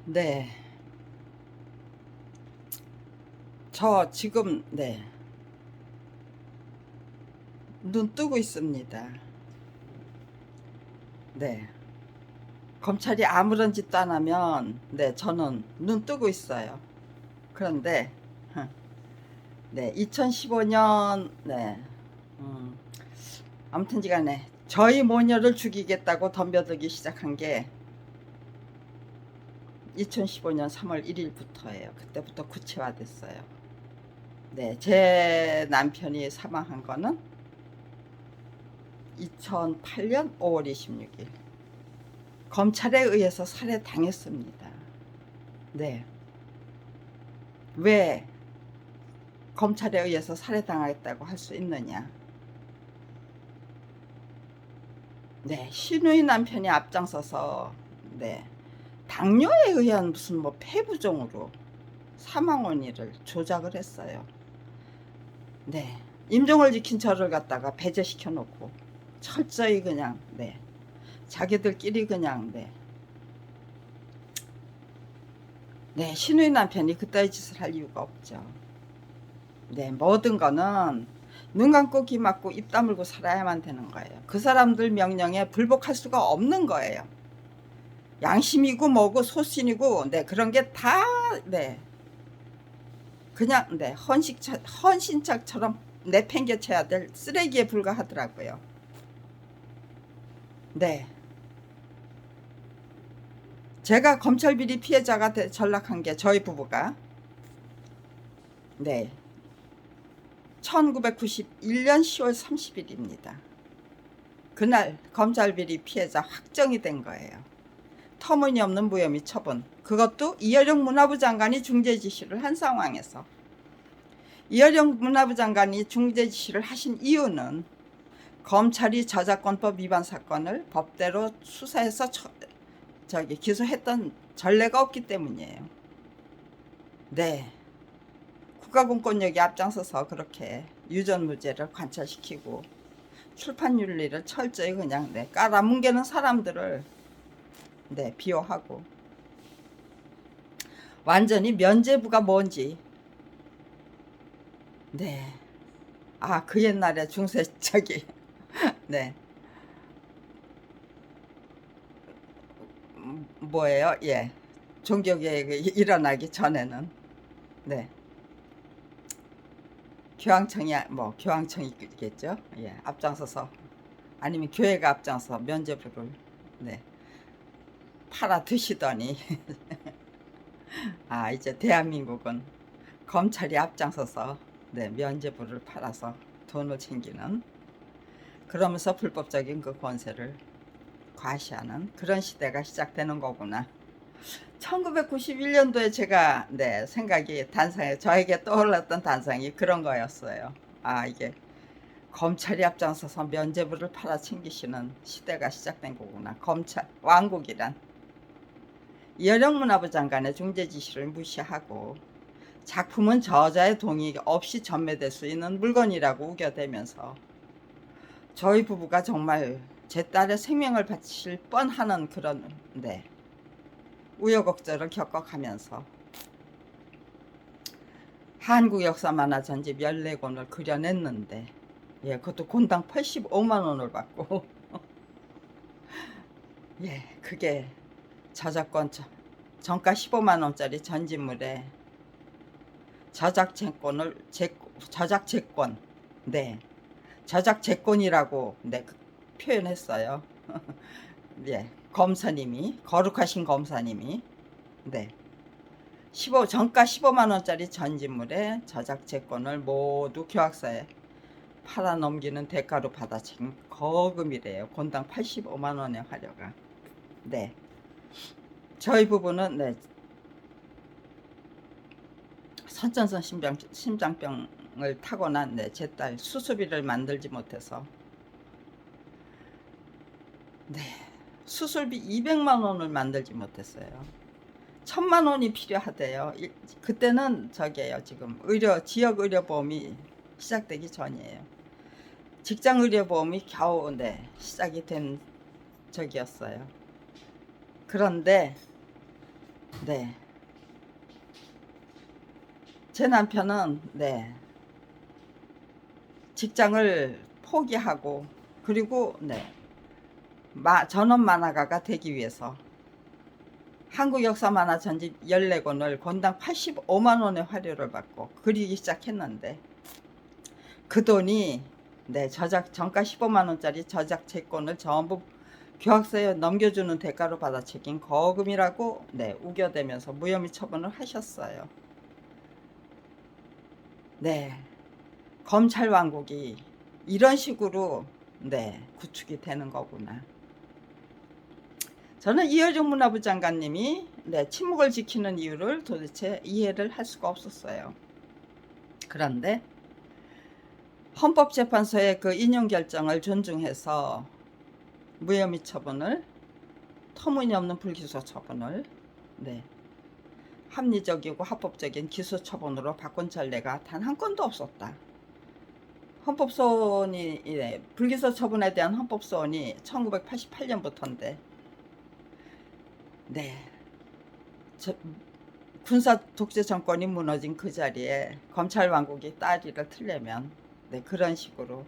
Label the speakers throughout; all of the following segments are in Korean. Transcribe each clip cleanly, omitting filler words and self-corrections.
Speaker 1: 네. 저 지금 눈 뜨고 있습니다. 네. 검찰이 아무런 짓도 안 하면 저는 눈 뜨고 있어요. 그런데 네, 2015년 음, 아무튼지간에 저희 모녀를 죽이겠다고 덤벼들기 시작한 게 2015년 3월 1일부터예요. 그때부터 구체화됐어요. 네, 제 남편이 사망한 거는 2008년 5월 26일 검찰에 의해서 살해당했습니다. 네. 왜 검찰에 의해서 살해당했다고 할 수 있느냐? 네, 신우이 남편이 앞장서서 당뇨에 의한 무슨 뭐 폐부종으로 사망 원인을 조작을 했어요. 네, 임종을 지킨 저를 갖다가 배제시켜 놓고 철저히 그냥 자기들끼리 그냥 신우이 남편이 그따위 짓을 할 이유가 없죠. 모든 거는 눈 감고 귀 막고 입 다물고 살아야만 되는 거예요. 그 사람들 명령에 불복할 수가 없는 거예요. 양심이고 뭐고 소신이고 그런 게 다 그냥 헌신짝처럼 내팽개쳐야 될 쓰레기에 불과하더라고요. 네. 제가 검찰 비리 피해자가 전락한 게 저희 부부가 1991년 10월 30일입니다. 그날 검찰 비리 피해자 확정이 된 거예요. 터무니없는 무혐의 처분. 그것도 이어령 문화부 장관이 중재 지시를 한 상황에서. 이어령 문화부 장관이 중재 지시를 하신 이유는 검찰이 저작권법 위반 사건을 법대로 수사해서 기소했던 전례가 없기 때문이에요. 네. 국가공권력이 앞장서서 그렇게 유전무죄를 관철시키고 출판윤리를 철저히 그냥 깔아뭉개는 사람들을 비호하고 완전히 면죄부가 뭔지 그 옛날에 중세 뭐예요? 종교개혁이 일어나기 전에는 교황청이겠죠. 앞장서서 아니면 교회가 앞장서 면죄부를 팔아 드시더니 이제 대한민국은 검찰이 앞장서서 면죄부를 팔아서 돈을 챙기는, 그러면서 불법적인 그 권세를 과시하는 그런 시대가 시작되는 거구나. 1991년도에 제가 생각이 저에게 떠올랐던 단상이 그런 거였어요. 이게 검찰이 앞장서서 면죄부를 팔아 챙기시는 시대가 시작된 거구나. 검찰 왕국이란. 이어령 문화부 장관의 중재 지시를 무시하고 작품은 저자의 동의 없이 전매될 수 있는 물건이라고 우겨대면서 저희 부부가 정말 제 딸의 생명을 바칠 뻔하는 그런 우여곡절을 겪어가면서 한국 역사 만화 전집 14권을 그려냈는데 그것도 권당 85만 원을 받고 그게 저작권 정가 15만 원짜리 전집물에 저작재권이라고 표현했어요. 검사님이, 거룩하신 검사님이 정가 15만 원짜리 전집물에 저작재권을 모두 교학사에 팔아넘기는 대가로 받아친 거금이래요. 권당 85만 원의 화려가. 저희 부부는 선천성 심장병을 타고난 제 딸 수술비를 만들지 못해서 수술비 200만 원을 만들지 못했어요. 1000만 원이 필요하대요. 그때는 지금 지역 의료보험이 시작되기 전이에요. 직장 의료보험이 겨우 시작이 된 적이었어요. 그런데 네. 제 남편은 직장을 포기하고 그리고 전업 만화가가 되기 위해서 한국 역사 만화 전집 14권을 권당 85만 원의 화료를 받고 그리기 시작했는데 그 돈이 저작 정가 15만 원짜리 저작 채권을 전부 교학서에 넘겨주는 대가로 받아치긴 거금이라고 우겨대면서 무혐의 처분을 하셨어요. 검찰 왕국이 이런 식으로 구축이 되는 거구나. 저는 이여정 문화부 장관님이 침묵을 지키는 이유를 도대체 이해를 할 수가 없었어요. 그런데 헌법재판소의 그 인용 결정을 존중해서 무혐의 처분을, 터무니없는 불기소 처분을 합리적이고 합법적인 기소 처분으로 바꾼 전례가 단 한 건도 없었다. 헌법소원이 불기소 처분에 대한 헌법소원이 1988년부터인데 군사 독재 정권이 무너진 그 자리에 검찰 왕국이 따리를 틀려면 그런 식으로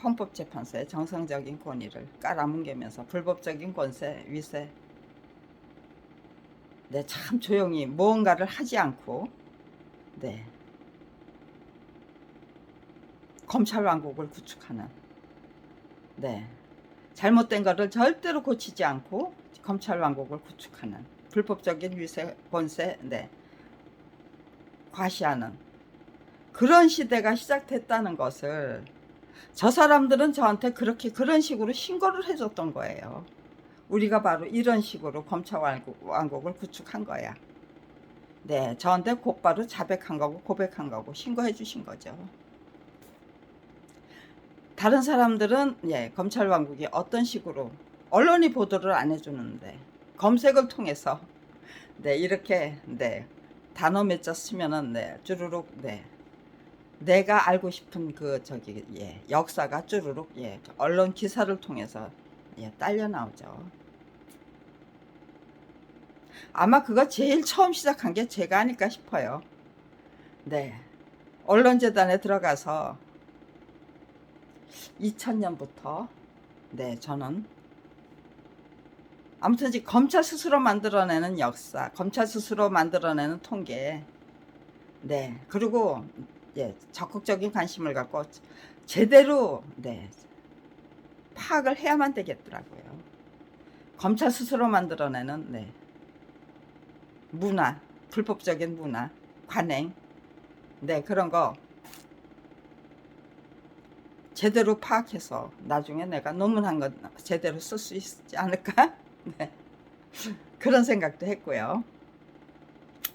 Speaker 1: 헌법재판소의 정상적인 권위를 깔아뭉개면서 불법적인 권세, 위세 참 조용히 무언가를 하지 않고 검찰 왕국을 구축하는 잘못된 것을 절대로 고치지 않고 검찰 왕국을 구축하는 불법적인 위세, 권세 과시하는 그런 시대가 시작됐다는 것을 저 사람들은 저한테 그런 식으로 신고를 해줬던 거예요. 우리가 바로 이런 식으로 검찰 왕국을 구축한 거야. 저한테 곧바로 자백한 거고 고백한 거고 신고해 주신 거죠. 다른 사람들은 검찰 왕국이 어떤 식으로 언론이 보도를 안 해주는데 검색을 통해서 이렇게 단어 몇 자 쓰면은 쭈루룩 내가 알고 싶은 역사가 쭈루룩 언론 기사를 통해서 딸려 나오죠. 아마 그거 제일 처음 시작한 게 제가 아닐까 싶어요. 언론재단에 들어가서 2000년부터 저는 아무튼 검찰 스스로 만들어내는 역사, 검찰 스스로 만들어내는 통계 그리고 적극적인 관심을 갖고 제대로 파악을 해야만 되겠더라고요. 검찰 스스로 만들어내는 문화, 불법적인 문화, 관행 그런 거 제대로 파악해서 나중에 내가 논문한 거 제대로 쓸 수 있지 않을까? 그런 생각도 했고요.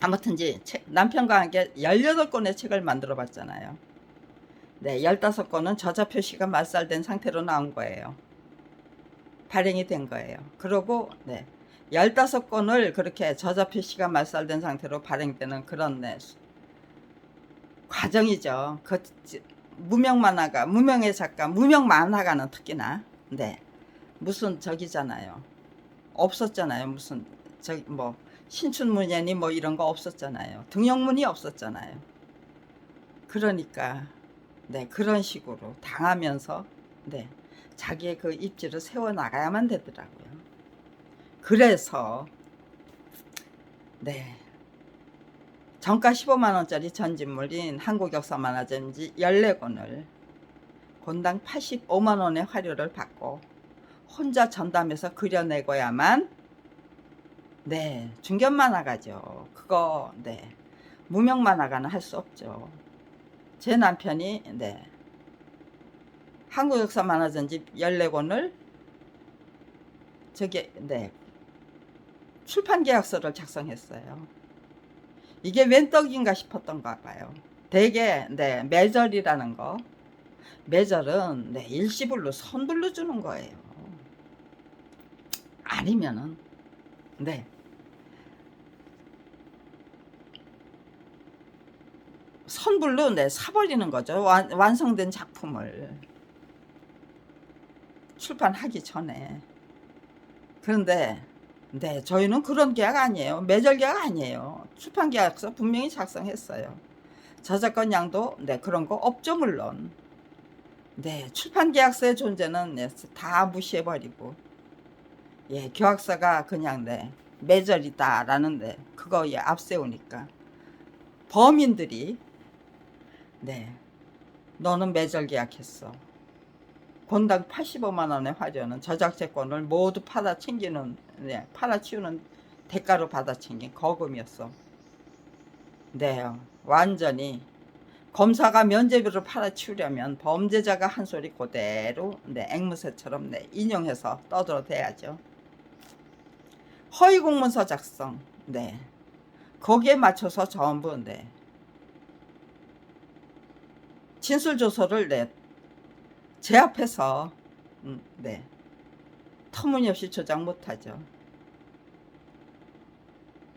Speaker 1: 아무튼 남편과 함께 18권의 책을 만들어 봤잖아요. 15권은 저자 표시가 말살된 상태로 나온 거예요. 발행이 된 거예요. 그리고 15권을 그렇게 저자 표시가 말살된 상태로 발행되는 그런 과정이죠. 무명 만화가, 무명의 작가, 무명 만화가는 특히나 무슨 저기잖아요. 없었잖아요. 무슨 신춘문예니 이런 거 없었잖아요. 등용문이 없었잖아요. 그러니까 그런 식으로 당하면서 자기의 그 입지를 세워 나가야만 되더라고요. 그래서 정가 15만 원짜리 전집물인 한국역사만화전집 14권을 권당 85만 원의 화료를 받고 혼자 전담해서 그려내고야만 중견 만화가죠. 그거 무명 만화가는 할 수 없죠. 제 남편이 한국역사만화전집 14권을 출판계약서를 작성했어요. 이게 웬 떡인가 싶었던가 봐요. 대개 매절이라는 거, 매절은 일시불로 선불로 주는 거예요. 아니면은 선불로 사버리는 거죠. 완성된 작품을 출판하기 전에. 그런데 네, 저희는 그런 계약 아니에요. 매절 계약 아니에요. 출판 계약서 분명히 작성했어요. 저작권량도 네, 그런 거 없죠, 물론. 네, 출판 계약서의 존재는 네, 다 무시해버리고, 예, 계약서가 그냥 네, 매절이다라는 데 그거 예, 앞세우니까 범인들이 네, 너는 매절 계약했어. 권당 85만 원의 화료는 저작권을 모두 팔아치우는 네, 팔아치우는 대가로 받아챙긴 거금이었어. 네, 완전히 검사가 면죄부를 팔아치우려면 범죄자가 한 소리 그대로 네, 앵무새처럼 네, 인용해서 떠들어대야죠. 허위 공문서 작성, 네, 거기에 맞춰서 전부 네, 진술 조서를 네, 제압해서 네, 터무니없이 조작 못하죠.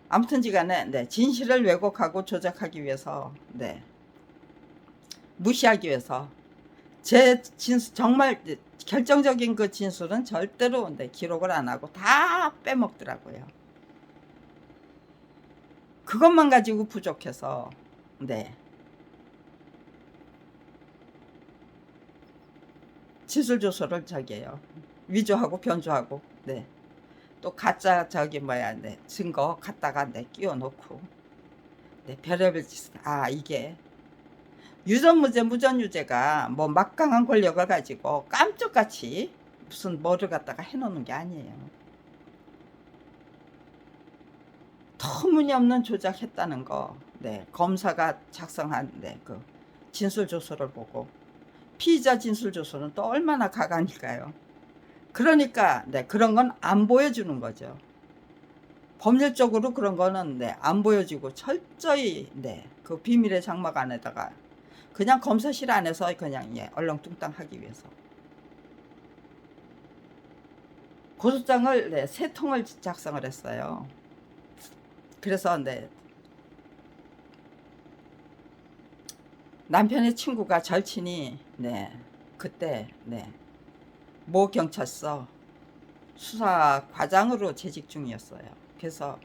Speaker 1: 아무튼지간에 네, 진실을 왜곡하고 조작하기 위해서 네, 무시하기 위해서 제 진술 정말 결정적인 그 진술은 절대로 네, 기록을 안 하고 다 빼먹더라고요. 그것만 가지고 부족해서 네, 진술 조서를 저기요 위조하고 변조하고 네, 또 가짜 저기 뭐야 네, 증거 갖다가 네, 끼워 놓고 네, 별의별 짓을 이게 유전무죄 무전유죄가 뭐 막강한 권력을 가지고 깜짝같이 무슨 뭐를 갖다가 해놓는 게 아니에요. 터무니없는 조작했다는 거 네, 검사가 작성한 네, 그 진술조서를 보고 피의자 진술조서는 또 얼마나 가관일까요. 그러니까 네, 그런 건 안 보여주는 거죠. 법률적으로 그런 거는 네, 안 보여주고 철저히 네, 그 비밀의 장막 안에다가 그냥 검사실 안에서 그냥 예, 얼렁뚱땅 하기 위해서 고소장을 네, 3통을 작성을 했어요. 그래서 네, 남편의 친구가 절친이 네, 그때 네, 모 경찰서 수사 과장으로 재직 중이었어요. 그래서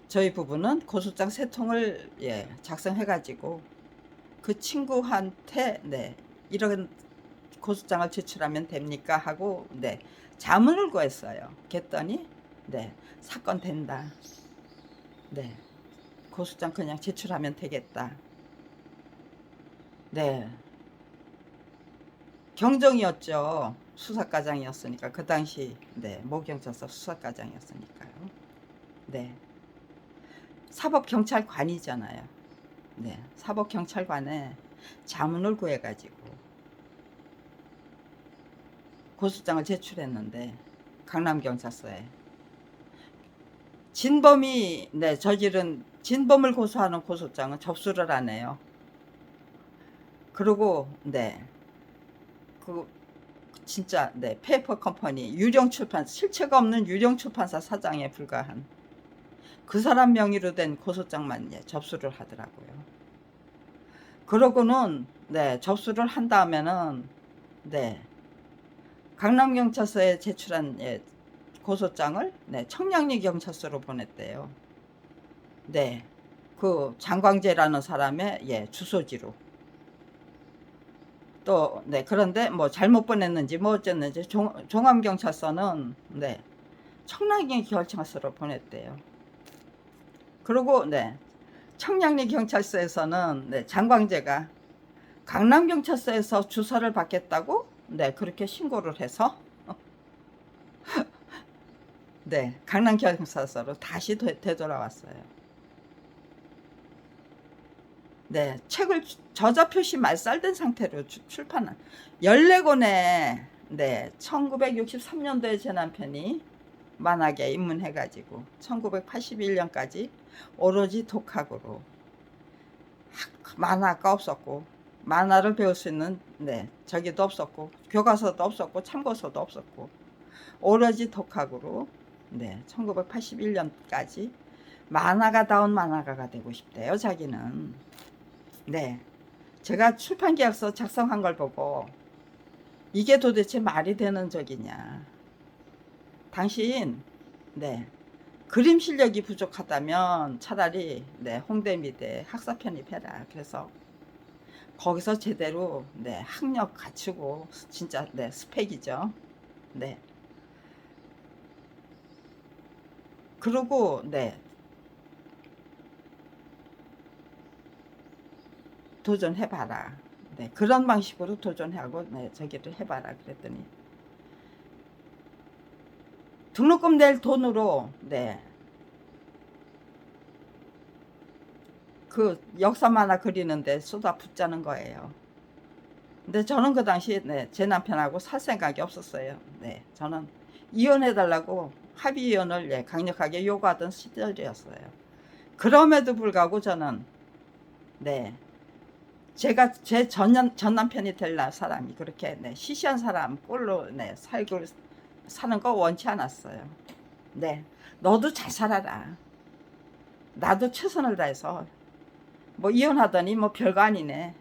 Speaker 1: 저희 부부는 고소장 3통을 예, 작성해가지고 그 친구한테 네, 이런 고소장을 제출하면 됩니까 하고 네, 자문을 구했어요. 그랬더니 네, 사건 된다. 네, 고소장 그냥 제출하면 되겠다. 네, 경정이었죠. 수사과장이었으니까 그 당시 네, 모경찰서 수사과장이었으니까요. 네, 사법경찰관이잖아요. 네, 사법경찰관에 자문을 구해가지고 고소장을 제출했는데 강남경찰서에 진범이 네, 저지른 진범을 고소하는 고소장은 접수를 안 해요. 그리고 네, 그 진짜 네, 페이퍼 컴퍼니 유령 출판사 실체가 없는 유령 출판사 사장에 불과한 그 사람 명의로 된 고소장만 예, 접수를 하더라고요. 그러고는 네, 접수를 한 다음에는 네, 강남경찰서에 제출한 예, 고소장을 네, 청량리 경찰서로 보냈대요. 네, 그 장광재라는 사람의 예, 주소지로. 또 네, 그런데 뭐 잘못 보냈는지 뭐 어쨌는지 종암경찰서는 네, 청량리 경찰서로 보냈대요. 그리고 네, 청량리 경찰서에서는 네, 장광재가 강남경찰서에서 주소를 받겠다고 네, 그렇게 신고를 해서 네, 강남경찰서로 다시 되돌아왔어요. 네, 책을 저자 표시 말살된 상태로 출판한 14권의 네, 1963년도에 제 남편이 만화계에 입문해가지고 1981년까지 오로지 독학으로 만화가 없었고 만화를 배울 수 있는 네, 저기도 없었고 교과서도 없었고 참고서도 없었고 오로지 독학으로 네, 1981년까지 만화가다운 만화가가 되고 싶대요. 자기는. 네, 제가 출판계약서 작성한 걸 보고 이게 도대체 말이 되는 적이냐. 당신 네. 그림 실력이 부족하다면 차라리 네, 홍대미대 학사 편입해라. 그래서 거기서 제대로 네, 학력 갖추고 진짜 네, 스펙이죠. 네. 그리고 네, 도전해봐라. 네, 그런 방식으로 도전하고 네, 저기를 해봐라. 그랬더니 등록금 낼 돈으로 네, 그 역사 만화 그리는데 쏟아붓자는 거예요. 근데 저는 그 당시 네, 제 남편하고 살 생각이 없었어요. 네, 저는 이혼해달라고 합의 이혼을 예, 강력하게 요구하던 시절이었어요. 그럼에도 불구하고 저는 네, 제가 제 전 남편이 될 사람이 그렇게 네, 시시한 사람 꼴로 네, 살고 사는 거 원치 않았어요. 네, 너도 잘 살아라. 나도 최선을 다해서 뭐 이혼하더니 뭐 별거 아니네.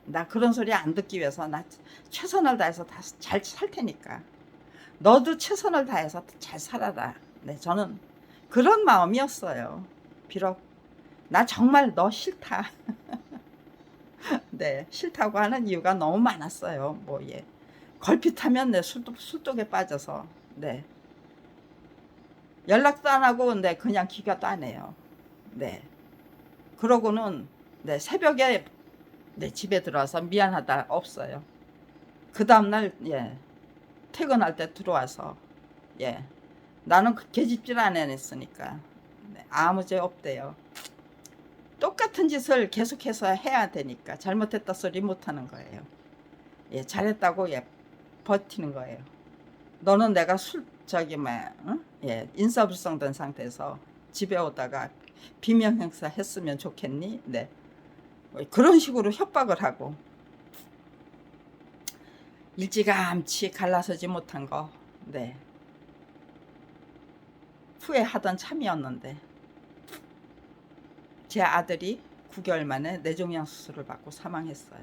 Speaker 1: 나 그런 소리 안 듣기 위해서 나 최선을 다해서 다 잘 살 테니까 너도 최선을 다해서 잘 살아라. 네, 저는 그런 마음이었어요. 비록 나 정말 너 싫다. 네, 싫다고 하는 이유가 너무 많았어요. 뭐 예, 걸핏하면 내 술독에 빠져서 네, 연락도 안 하고 네, 그냥 기가도 안 해요. 네, 그러고는 네, 새벽에 네, 집에 들어와서 미안하다 없어요. 그 다음날 예, 퇴근할 때 들어와서 예, 나는 그 계집질 안 해냈으니까 네, 아무 죄 없대요. 똑같은 짓을 계속해서 해야 되니까 잘못했다 소리 못하는 거예요. 예, 잘했다고 예, 버티는 거예요. 너는 내가 술 저기 뭐 응? 예, 인사불성된 상태에서 집에 오다가 비명 행사 했으면 좋겠니? 네, 뭐 그런 식으로 협박을 하고 일찌감치 갈라서지 못한 거 네, 후회하던 참이었는데 제 아들이 9개월 만에 뇌종양 수술을 받고 사망했어요.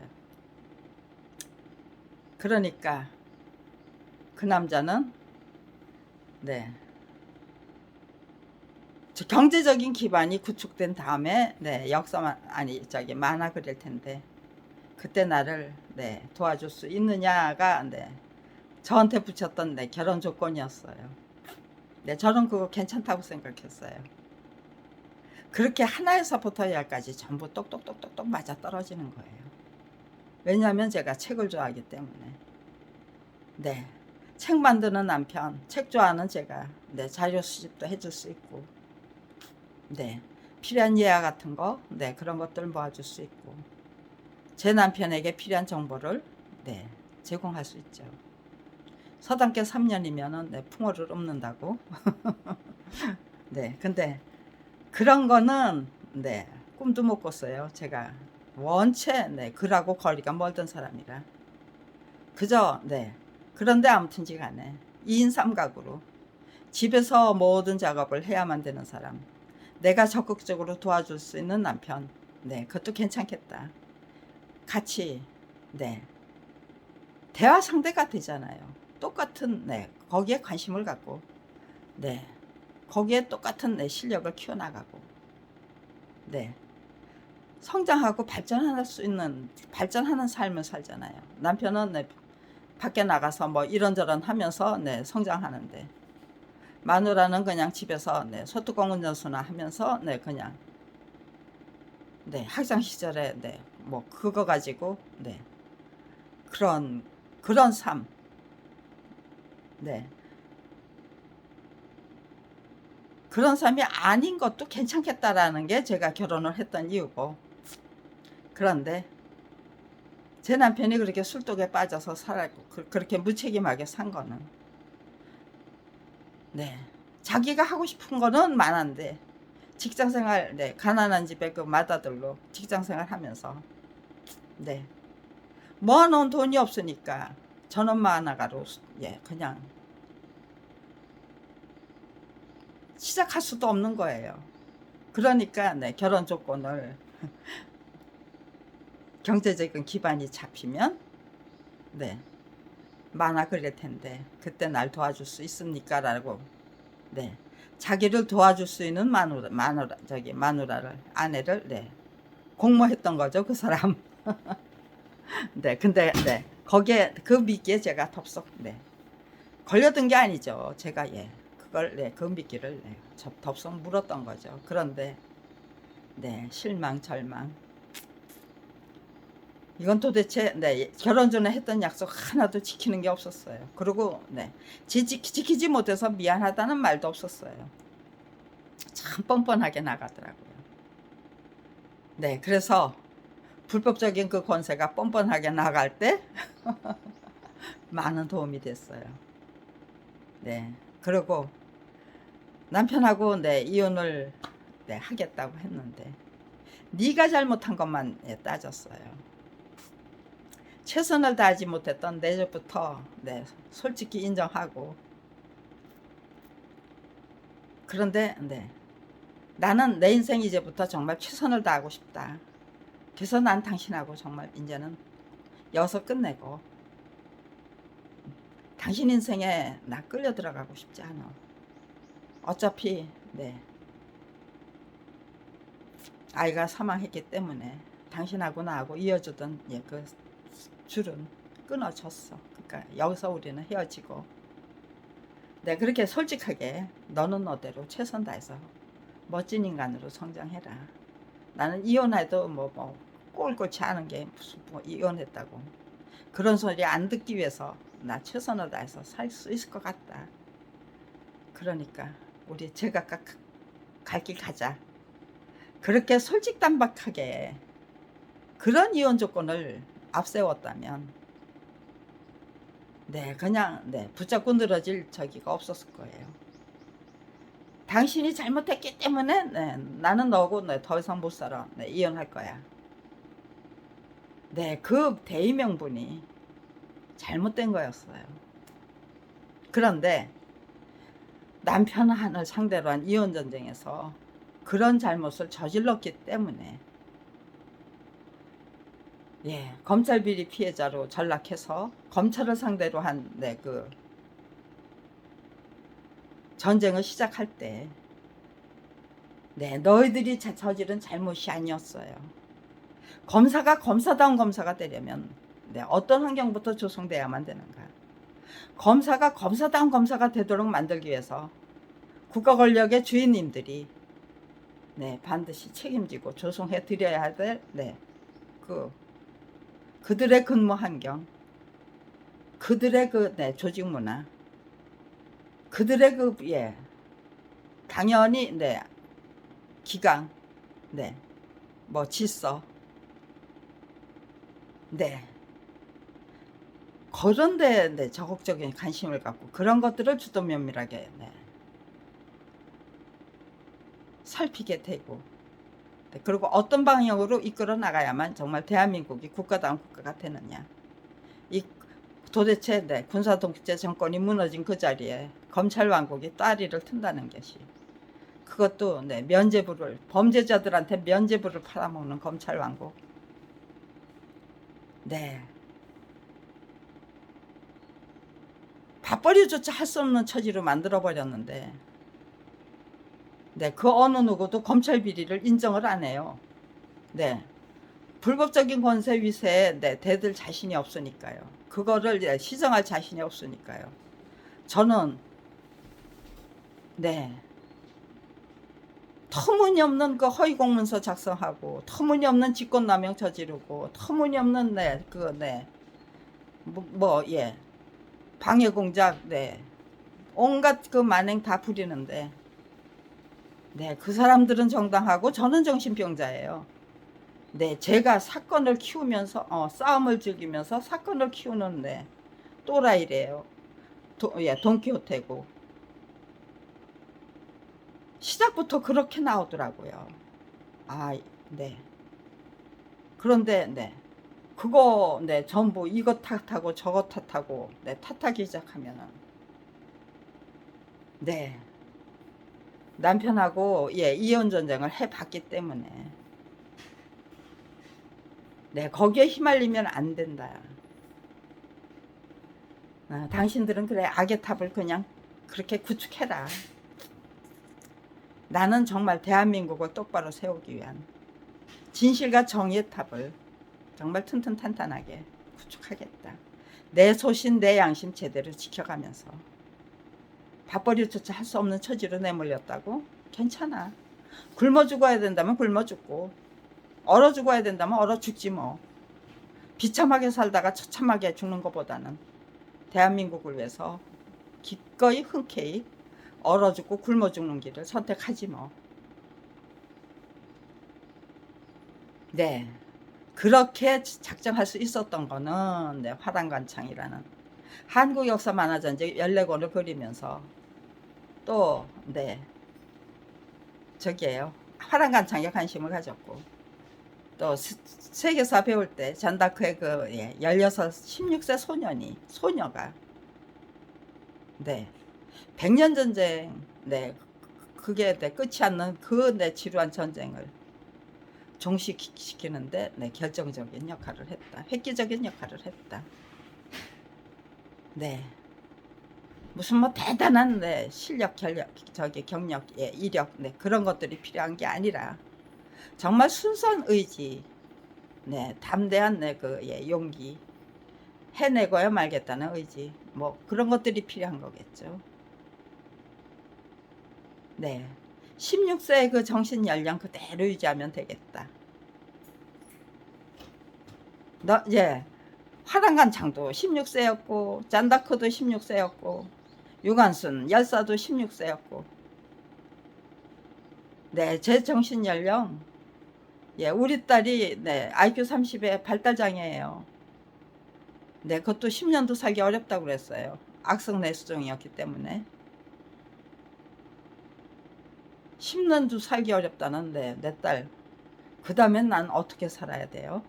Speaker 1: 그러니까 그 남자는 네, 경제적인 기반이 구축된 다음에 네, 역사만 아니 저기 만화 그릴 텐데 그때 나를 네, 도와줄 수 있느냐가 네, 저한테 붙였던 네, 결혼 조건이었어요. 네, 저는 그거 괜찮다고 생각했어요. 그렇게 하나에서부터 열까지 전부 똑똑똑똑똑 맞아 떨어지는 거예요. 왜냐하면 제가 책을 좋아하기 때문에. 네. 책 만드는 남편, 책 좋아하는 제가 네, 자료 수집도 해줄 수 있고, 네. 필요한 예화 같은 거, 네, 그런 것들 모아줄 수 있고, 제 남편에게 필요한 정보를 네, 제공할 수 있죠. 서당계 3년이면은 네, 풍어를 읊는다고. 네, 근데 그런 거는 네, 꿈도 못 꿨어요. 제가 원체 네, 글하고 거리가 멀던 사람이라. 그저 네. 그런데 아무튼지 간에 2인 3각으로 집에서 모든 작업을 해야만 되는 사람. 내가 적극적으로 도와줄 수 있는 남편. 네, 그것도 괜찮겠다. 같이 네. 대화 상대가 되잖아요. 똑같은 네, 거기에 관심을 갖고 네. 거기에 똑같은 내 실력을 키워나가고 네. 성장하고 발전할 수 있는 발전하는 삶을 살잖아요. 남편은 네, 밖에 나가서 뭐 이런저런 하면서 네, 성장하는데 마누라는 그냥 집에서 네, 소뚜껑 운전수나 하면서 네, 그냥 네, 학창 시절에 네, 뭐 그거 가지고 네, 그런 삶. 네. 그런 삶이 아닌 것도 괜찮겠다라는 게 제가 결혼을 했던 이유고. 그런데 제 남편이 그렇게 술독에 빠져서 살았고 그렇게 무책임하게 산 거는 네. 자기가 하고 싶은 거는 많은데 직장생활 네, 가난한 집에 그 맏아들로 직장생활 하면서 네. 모아놓은 돈이 없으니까 전업마 하나가로 예, 그냥 시작할 수도 없는 거예요. 그러니까 네, 결혼 조건을 경제적인 기반이 잡히면 네, 만화 그릴 텐데 그때 날 도와줄 수 있습니까? 라고 네, 자기를 도와줄 수 있는 마누라를, 아내를, 네, 공모했던 거죠, 그 사람. 네, 근데, 네, 거기에, 그 미끼에 제가 덥석, 네, 걸려든 게 아니죠. 제가, 예, 그걸, 네, 그 미끼를, 네, 덥석 물었던 거죠. 그런데, 네, 실망, 절망. 이건 도대체, 네, 결혼 전에 했던 약속 하나도 지키는 게 없었어요. 그리고, 네, 지키지 못해서 미안하다는 말도 없었어요. 참 뻔뻔하게 나가더라고요. 네, 그래서 불법적인 그 권세가 뻔뻔하게 나갈 때 많은 도움이 됐어요. 네, 그리고 남편하고, 네, 이혼을, 네, 하겠다고 했는데 네가 잘못한 것만, 예, 따졌어요. 최선을 다하지 못했던 내 집부터, 네, 솔직히 인정하고. 그런데, 네, 나는 내 인생 이제부터 정말 최선을 다하고 싶다. 그래서 난 당신하고 정말 이제는 여기서 끝내고 당신 인생에 나 끌려 들어가고 싶지 않아. 어차피, 네, 아이가 사망했기 때문에 당신하고 나하고 이어주던, 예, 그 줄은 끊어졌어. 그러니까 여기서 우리는 헤어지고. 네, 그렇게 솔직하게 너는 너대로 최선 다해서 멋진 인간으로 성장해라. 나는 이혼해도 꼴꼴치 않은 게 무슨 뭐 이혼했다고. 그런 소리 안 듣기 위해서 나 최선을 다해서 살 수 있을 것 같다. 그러니까 우리 제각각 갈 길 가자. 그렇게 솔직담박하게 그런 이혼 조건을 앞세웠다면, 네, 그냥, 네, 붙잡고 늘어질 저기가 없었을 거예요. 당신이 잘못했기 때문에, 네, 나는 너하고, 네, 더 이상 못 살아. 네, 이혼할 거야. 네, 그 대의명분이 잘못된 거였어요. 그런데 남편을 상대로 한 이혼 전쟁에서 그런 잘못을 저질렀기 때문에, 예, 검찰 비리 피해자로 전락해서 검찰을 상대로 한, 네, 그 전쟁을 시작할 때, 네, 너희들이 저지른 잘못이 아니었어요. 검사가 검사다운 검사가 되려면, 네, 어떤 환경부터 조성돼야만 되는가? 검사가 검사다운 검사가 되도록 만들기 위해서 국가 권력의 주인님들이, 네, 반드시 책임지고 조성해 드려야 될, 네, 그들의 근무 환경, 그들의 그, 네, 조직 문화, 그들의 그, 예, 당연히, 네, 기강, 네, 질서, 네, 그런데, 네, 적극적인 관심을 갖고 그런 것들을 주도 면밀하게, 네, 살피게 되고, 네, 그리고 어떤 방향으로 이끌어 나가야만 정말 대한민국이 국가다운 국가가 되느냐. 이 도대체, 네, 군사독재 정권이 무너진 그 자리에 검찰 왕국이 따리를 튼다는 것이, 그것도, 네, 면죄부를, 범죄자들한테 면죄부를 팔아먹는 검찰 왕국. 네, 밥벌이조차 할 수 없는 처지로 만들어 버렸는데, 네, 그 어느 누구도 검찰 비리를 인정을 안 해요. 네, 불법적인 권세 위세에, 네, 대들 자신이 없으니까요. 그거를, 네, 시정할 자신이 없으니까요. 저는, 네, 터무니없는 그 허위 공문서 작성하고 터무니없는 직권남용 저지르고 터무니없는, 네, 네, 예, 방해 공작, 네, 온갖 그 만행 다 부리는데, 네, 그 사람들은 정당하고 저는 정신병자예요. 네, 제가 사건을 키우면서, 싸움을 즐기면서 사건을 키우는, 네, 또라이래요. 예, 돈키호테고. 시작부터 그렇게 나오더라고요. 아, 네. 그런데, 네, 그거, 네, 전부 이것 탓하고 저것 탓하고, 네, 탓하기 시작하면은, 네, 남편하고, 예, 이혼 전쟁을 해봤기 때문에, 네, 거기에 휘말리면 안 된다. 당신들은 그래, 악의 탑을 그냥 그렇게 구축해라. 나는 정말 대한민국을 똑바로 세우기 위한 진실과 정의의 탑을 정말 튼튼탄탄하게 구축하겠다. 내 소신 내 양심 제대로 지켜가면서 밥벌이조차 할 수 없는 처지로 내몰렸다고? 괜찮아. 굶어 죽어야 된다면 굶어 죽고 얼어 죽어야 된다면 얼어 죽지 뭐. 비참하게 살다가 처참하게 죽는 것보다는 대한민국을 위해서 기꺼이 흔쾌히 얼어 죽고 굶어 죽는 길을 선택하지 뭐. 네, 그렇게 작정할 수 있었던 거는 화랑관창이라는 한국 역사 만화전쟁 14권을 그리면서 또 저기에요. 화랑관창에 관심을 가졌고 또 세계사 배울 때 잔다크의 그 16, 16세 소녀가 백년 전쟁 그게 끝이 않는 그 지루한 전쟁을 종식시키는데 결정적인 역할을 했다. 획기적인 역할을 했다. 무슨 뭐 대단한 실력, 경력, 이력 그런 것들이 필요한 게 아니라 정말 순수한 의지, 담대한 용기, 해내고야 말겠다는 의지, 뭐 그런 것들이 필요한 거겠죠. 16세의 그 정신 연령 그대로 유지하면 되겠다. 화랑간창도 16세였고 잔다크도 16세였고 유관순 열사도 16세였고 제 정신 연령 우리 딸이 IQ 30에 발달장애예요. 그것도 10년도 살기 어렵다고 그랬어요. 악성 뇌수종이었기 때문에 10년도 살기 어렵다는데 내 딸 그 다음엔 난 어떻게 살아야 돼요?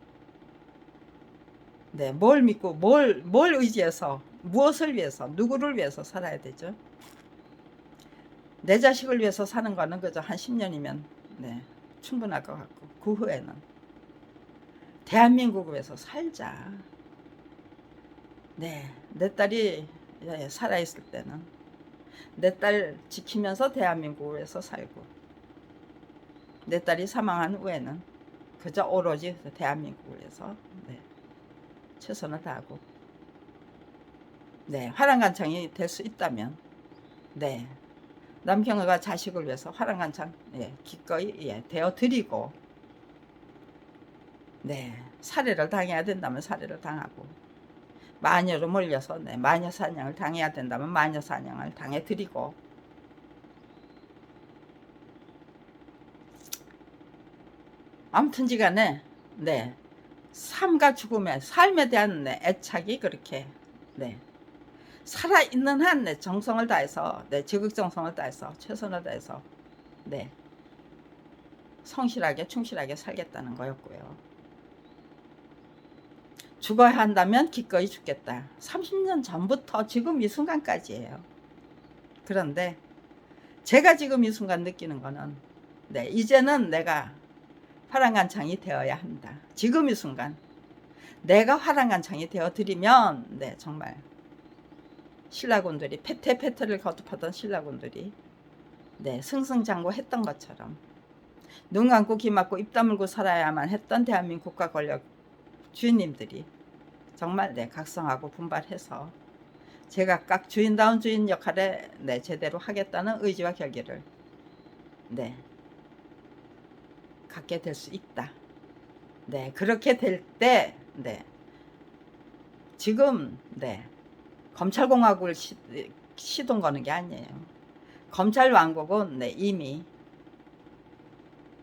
Speaker 1: 뭘 믿고 뭘 의지해서 무엇을 위해서 누구를 위해서 살아야 되죠? 내 자식을 위해서 사는 거는 그저 한 10년이면 충분할 것 같고 그 후에는 대한민국을 위해서 살자. 내 딸이 살아있을 때는 내 딸 지키면서 대한민국을 위해서 살고 내 딸이 사망한 후에는 그저 오로지 대한민국을 위해서 최선을 다하고 화랑간창이 될 수 있다면 남편과 자식을 위해서 화랑간창 기꺼이 되어드리고 살해를 당해야 된다면 살해를 당하고 마녀로 몰려서 마녀 사냥을 당해야 된다면 마녀 사냥을 당해드리고 아무튼지간에 삶과 죽음에 삶에 대한 애착이 그렇게 살아있는 한 정성을 다해서 지극정성을 다해서 최선을 다해서 성실하게 충실하게 살겠다는 거였고요. 죽어야 한다면 기꺼이 죽겠다. 30년 전부터 지금 이 순간까지예요. 그런데 제가 지금 이 순간 느끼는 거는 이제는 내가 화랑간창이 되어야 한다. 지금 이 순간 내가 화랑간창이 되어드리면 정말 신라군들이 패퇴를 거듭하던 신라군들이 승승장구했던 것처럼 눈 감고 귀 막고 입 다물고 살아야만 했던 대한민국 국가 권력 주인님들이 정말 각성하고 분발해서 제각각 주인다운 주인 역할에 제대로 하겠다는 의지와 결기를 갖게 될 수 있다. 그렇게 될 때 지금 검찰공화국을 시동 거는 게 아니에요. 검찰왕국은 이미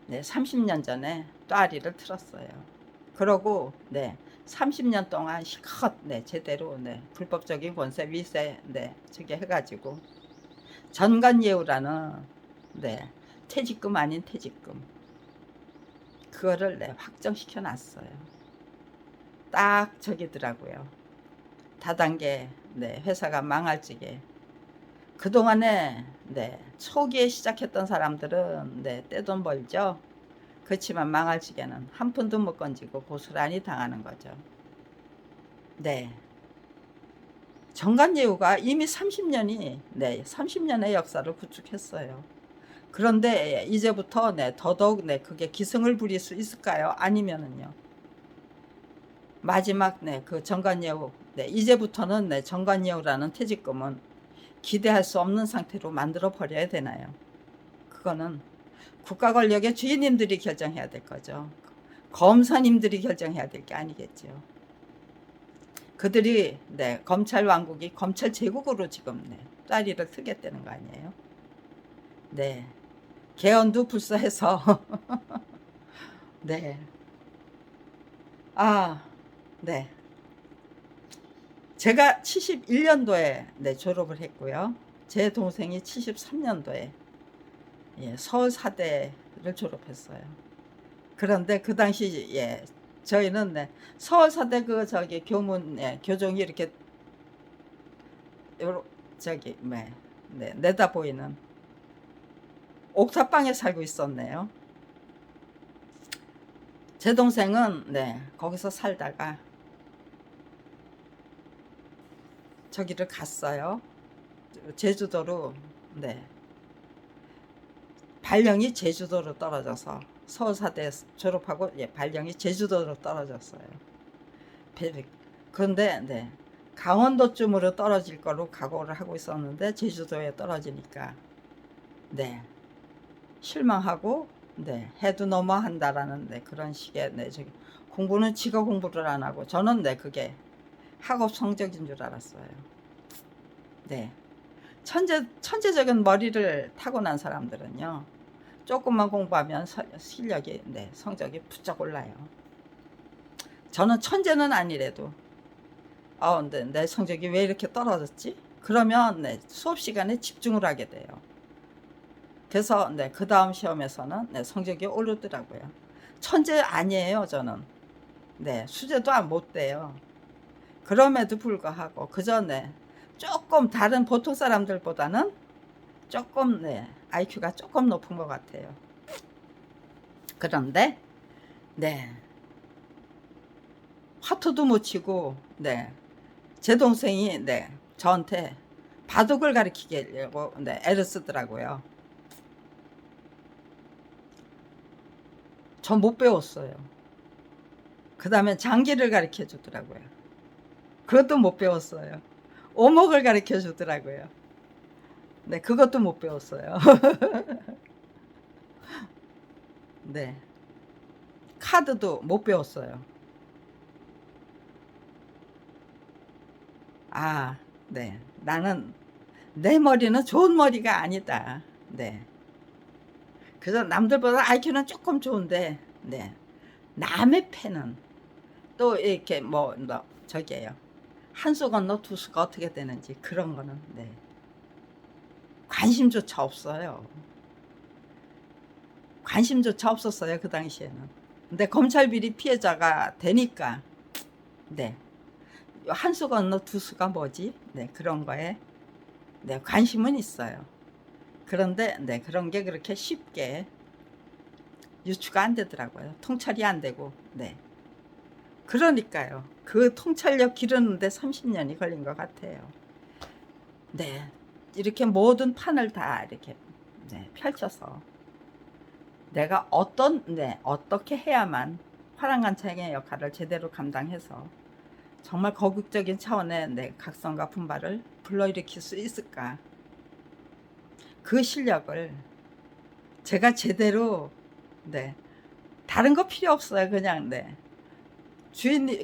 Speaker 1: 30년 전에 또아리를 틀었어요. 그러고 30년 동안 실컷 제대로 불법적인 권세 위세 저게 해가지고 전관예우라는 퇴직금 아닌 퇴직금 그거를 확정시켜 놨어요. 딱 저기더라고요. 다단계 회사가 망할 적에 그동안에 초기에 시작했던 사람들은 떼돈 벌죠. 그렇지만 망할 적에는 한 푼도 못 건지고 고스란히 당하는 거죠. 정관예우가 이미 30년의 역사를 구축했어요. 그런데 이제부터 네, 더더욱 네, 그게 기승을 부릴 수 있을까요? 아니면은요. 마지막 네, 그 정관예우 네, 이제부터는 네, 정관예우라는 퇴직금은 기대할 수 없는 상태로 만들어 버려야 되나요? 그거는 국가 권력의 주인님들이 결정해야 될 거죠. 검사님들이 결정해야 될 게 아니겠죠. 그들이 네, 검찰 왕국이 검찰 제국으로 지금 네, 자리를 트겠다는 거 아니에요? 네. 개헌도 불사해서 네. 아, 네. 제가 71년도에 네, 졸업을 했고요. 제 동생이 73년도에 예, 서울사대를 졸업했어요. 그런데 그 당시 예, 저희는 네, 서울사대 그 저기 교문 예, 교정이 이렇게 요러, 저기 네, 네, 내다 보이는 옥탑방에 살고 있었네요. 제 동생은 네, 거기서 살다가 저기를 갔어요. 제주도로 네, 발령이 제주도로 떨어져서 서울사대 졸업하고 예, 발령이 제주도로 떨어졌어요. 그런데 네, 강원도쯤으로 떨어질 거로 각오를 하고 있었는데 제주도에 떨어지니까 네, 실망하고 네, 해도 너무한다라는 네, 그런 식의 네, 저기 공부는 지가 공부를 안 하고 저는 네, 그게 학업 성적인 줄 알았어요. 네. 천재적인 머리를 타고난 사람들은요, 조금만 공부하면 실력이, 네, 성적이 부쩍 올라요. 저는 천재는 아니래도, 근데 내 성적이 왜 이렇게 떨어졌지? 그러면, 네, 수업 시간에 집중을 하게 돼요. 그래서, 네, 그 다음 시험에서는, 네, 성적이 오르더라고요. 천재 아니에요, 저는. 네, 수제도 못 돼요. 그럼에도 불구하고, 그 전에 조금 다른 보통 사람들보다는 조금, 네, IQ가 조금 높은 것 같아요. 그런데, 네, 화투도 못 치고, 네, 제 동생이, 네, 저한테 바둑을 가르치려고, 네, 애를 쓰더라고요. 전 못 배웠어요. 그 다음에 장기를 가르쳐 주더라고요. 그것도 못 배웠어요. 오목을 가르쳐 주더라고요. 네, 그것도 못 배웠어요. 네, 카드도 못 배웠어요. 아, 네, 나는 내 머리는 좋은 머리가 아니다. 네. 그래서 남들보다 IQ는 조금 좋은데, 네. 남의 패는 또 이렇게 저기예요. 한 수 건너 두 수가 어떻게 되는지 그런 거는 네. 관심조차 없어요. 관심조차 없었어요, 그 당시에는. 근데 검찰 비리 피해자가 되니까 네. 한 수 건너 두 수가 뭐지? 네, 그런 거에 네, 관심은 있어요. 그런데 네, 그런 게 그렇게 쉽게 유추가 안 되더라고요. 통찰이 안 되고. 네. 그러니까요. 그 통찰력 기르는데 30년이 걸린 것 같아요. 네. 이렇게 모든 판을 다 이렇게 네, 펼쳐서 내가 네, 어떻게 해야만 화랑간창의 역할을 제대로 감당해서 정말 거국적인 차원의 네, 각성과 분발을 불러일으킬 수 있을까? 그 실력을 제가 제대로 네, 다른 거 필요 없어요. 그냥 네.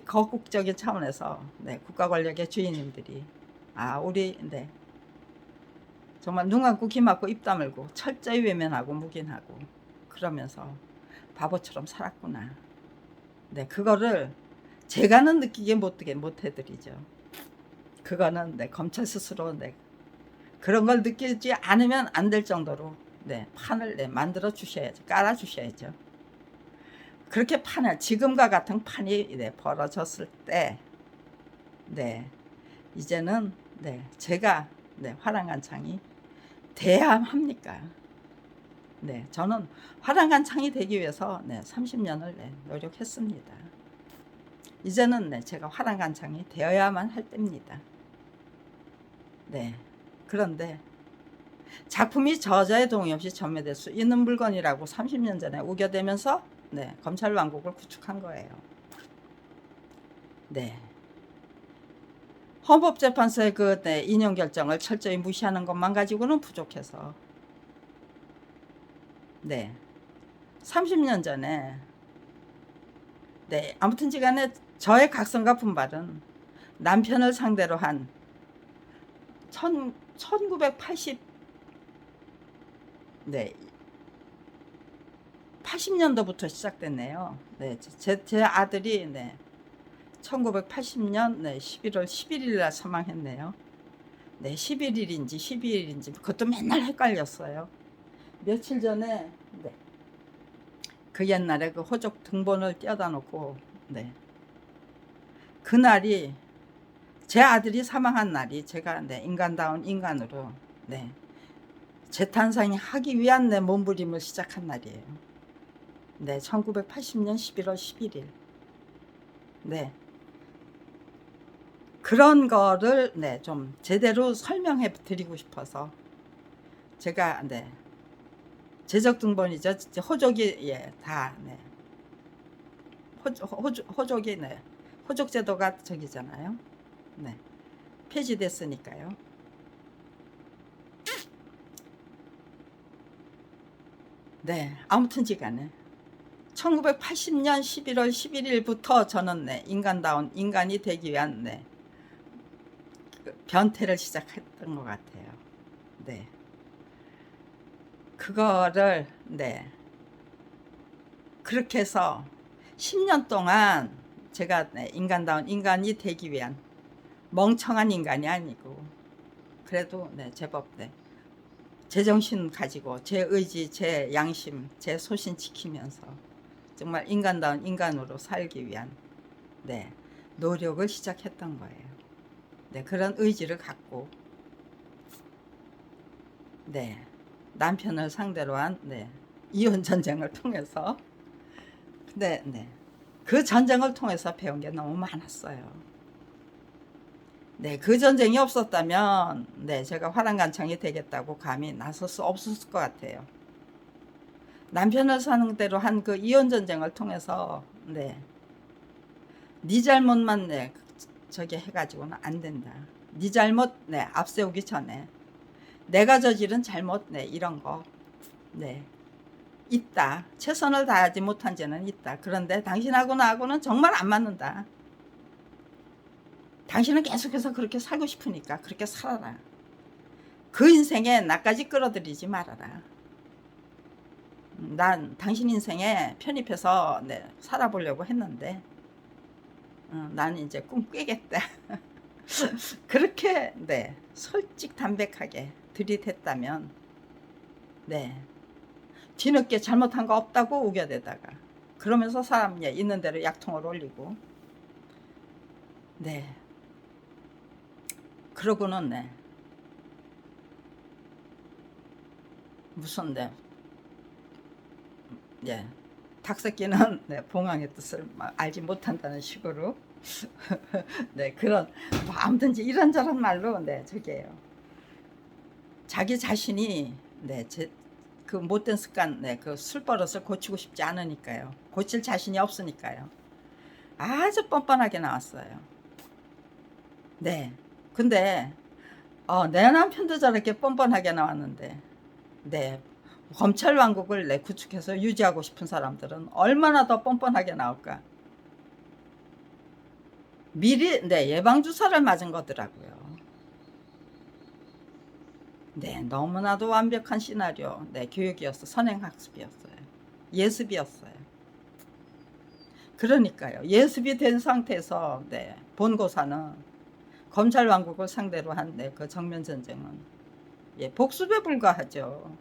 Speaker 1: 거국적인 차원에서 네, 국가 권력의 주인님들이 우리 네, 정말 눈 감고 귀 막고 입 다물고 철저히 외면하고 묵인하고 그러면서 바보처럼 살았구나. 네, 그거를 제가는 느끼게 못 해드리죠. 그거는 네, 검찰 스스로 네, 그런 걸 느끼지 않으면 안 될 정도로 네, 판을 네, 만들어 주셔야죠. 깔아 주셔야죠. 그렇게 판을 지금과 같은 판이 네, 벌어졌을 때 네, 이제는 네, 제가 네, 화랑간창이 돼야 합니까? 네, 저는 화랑간창이 되기 위해서 네, 30년을 네, 노력했습니다. 이제는 네, 제가 화랑간창이 되어야만 할 때입니다. 네, 그런데 작품이 저자의 동의 없이 전매될 수 있는 물건이라고 30년 전에 우겨대면서 네, 검찰 왕국을 구축한 거예요. 네. 헌법재판소의 그 네, 인용 결정을 철저히 무시하는 것만 가지고는 부족해서 네. 30년 전에 네, 아무튼지간에 저의 각성과 분발은 남편을 상대로 한 1980 네, 80년도부터 시작됐네요. 네, 제 아들이 네, 1980년 네, 11월 11일 날 사망했네요. 네, 11일인지 12일인지 그것도 맨날 헷갈렸어요. 며칠 전에 네, 그 옛날에 그 호적 등본을 떼어다 놓고 네, 그날이 제 아들이 사망한 날이 제가 네, 인간다운 인간으로 네, 재탄생하기 위한 내 몸부림을 시작한 날이에요. 네, 1980년 11월 11일. 네. 그런 거를 네, 좀 제대로 설명해 드리고 싶어서 제가 네. 제적 등본이죠. 호족이 예, 다 네. 호족이 네. 호족 제도가 저기잖아요. 네. 폐지됐으니까요. 네. 아무튼지간에 1980년 11월 11일부터 저는 네, 인간다운 인간이 되기 위한 네, 그 변태를 시작했던 것 같아요. 네. 그거를 네. 그렇게 해서 10년 동안 제가 네, 인간다운 인간이 되기 위한 멍청한 인간이 아니고 그래도 네, 제법 네, 제정신 가지고 제 의지, 제 양심, 제 소신 지키면서 정말 인간다운 인간으로 살기 위한 네, 노력을 시작했던 거예요. 네, 그런 의지를 갖고 네, 남편을 상대로 한 네, 이혼 전쟁을 통해서 네, 네. 그 전쟁을 통해서 배운 게 너무 많았어요. 네, 그 전쟁이 없었다면 네, 제가 화랑간창이 되겠다고 감히 나설 수 없었을 것 같아요. 남편을 상대로 한 그 이혼 전쟁을 통해서 네, 네 잘못만 네, 저기 해가지고는 안 된다. 네 잘못 네, 앞세우기 전에 내가 저지른 잘못 네, 이런 거 네, 있다. 최선을 다하지 못한 죄는 있다. 그런데 당신하고 나하고는 정말 안 맞는다. 당신은 계속해서 그렇게 살고 싶으니까 그렇게 살아라. 그 인생에 나까지 끌어들이지 말아라. 난 당신 인생에 편입해서 네, 살아보려고 했는데 나는 이제 꿈 깨겠다. 그렇게 네, 솔직 담백하게 들이댔다면 네, 뒤늦게 잘못한 거 없다고 우겨대다가 그러면서 사람 예, 있는 대로 약통을 올리고 네, 그러고는 네, 무슨 네, 예, 닭새끼는 네, 봉황의 뜻을 알지 못한다는 식으로 네, 그런 뭐 아무튼지 이런저런 말로 네, 저게요. 자기 자신이 네, 그 못된 습관, 네, 그 술버릇을 고치고 싶지 않으니까요. 고칠 자신이 없으니까요. 아주 뻔뻔하게 나왔어요. 네. 근데 내 남편도 저렇게 뻔뻔하게 나왔는데 네. 검찰 왕국을 내 구축해서 유지하고 싶은 사람들은 얼마나 더 뻔뻔하게 나올까. 미리 네, 예방 주사를 맞은 거더라고요. 네, 너무나도 완벽한 시나리오, 네, 교육이었어, 선행학습이었어요, 예습이었어요. 그러니까요, 예습이 된 상태에서 네, 본고사는 검찰 왕국을 상대로 한 네, 그 정면 전쟁은 예, 복습에 불과하죠.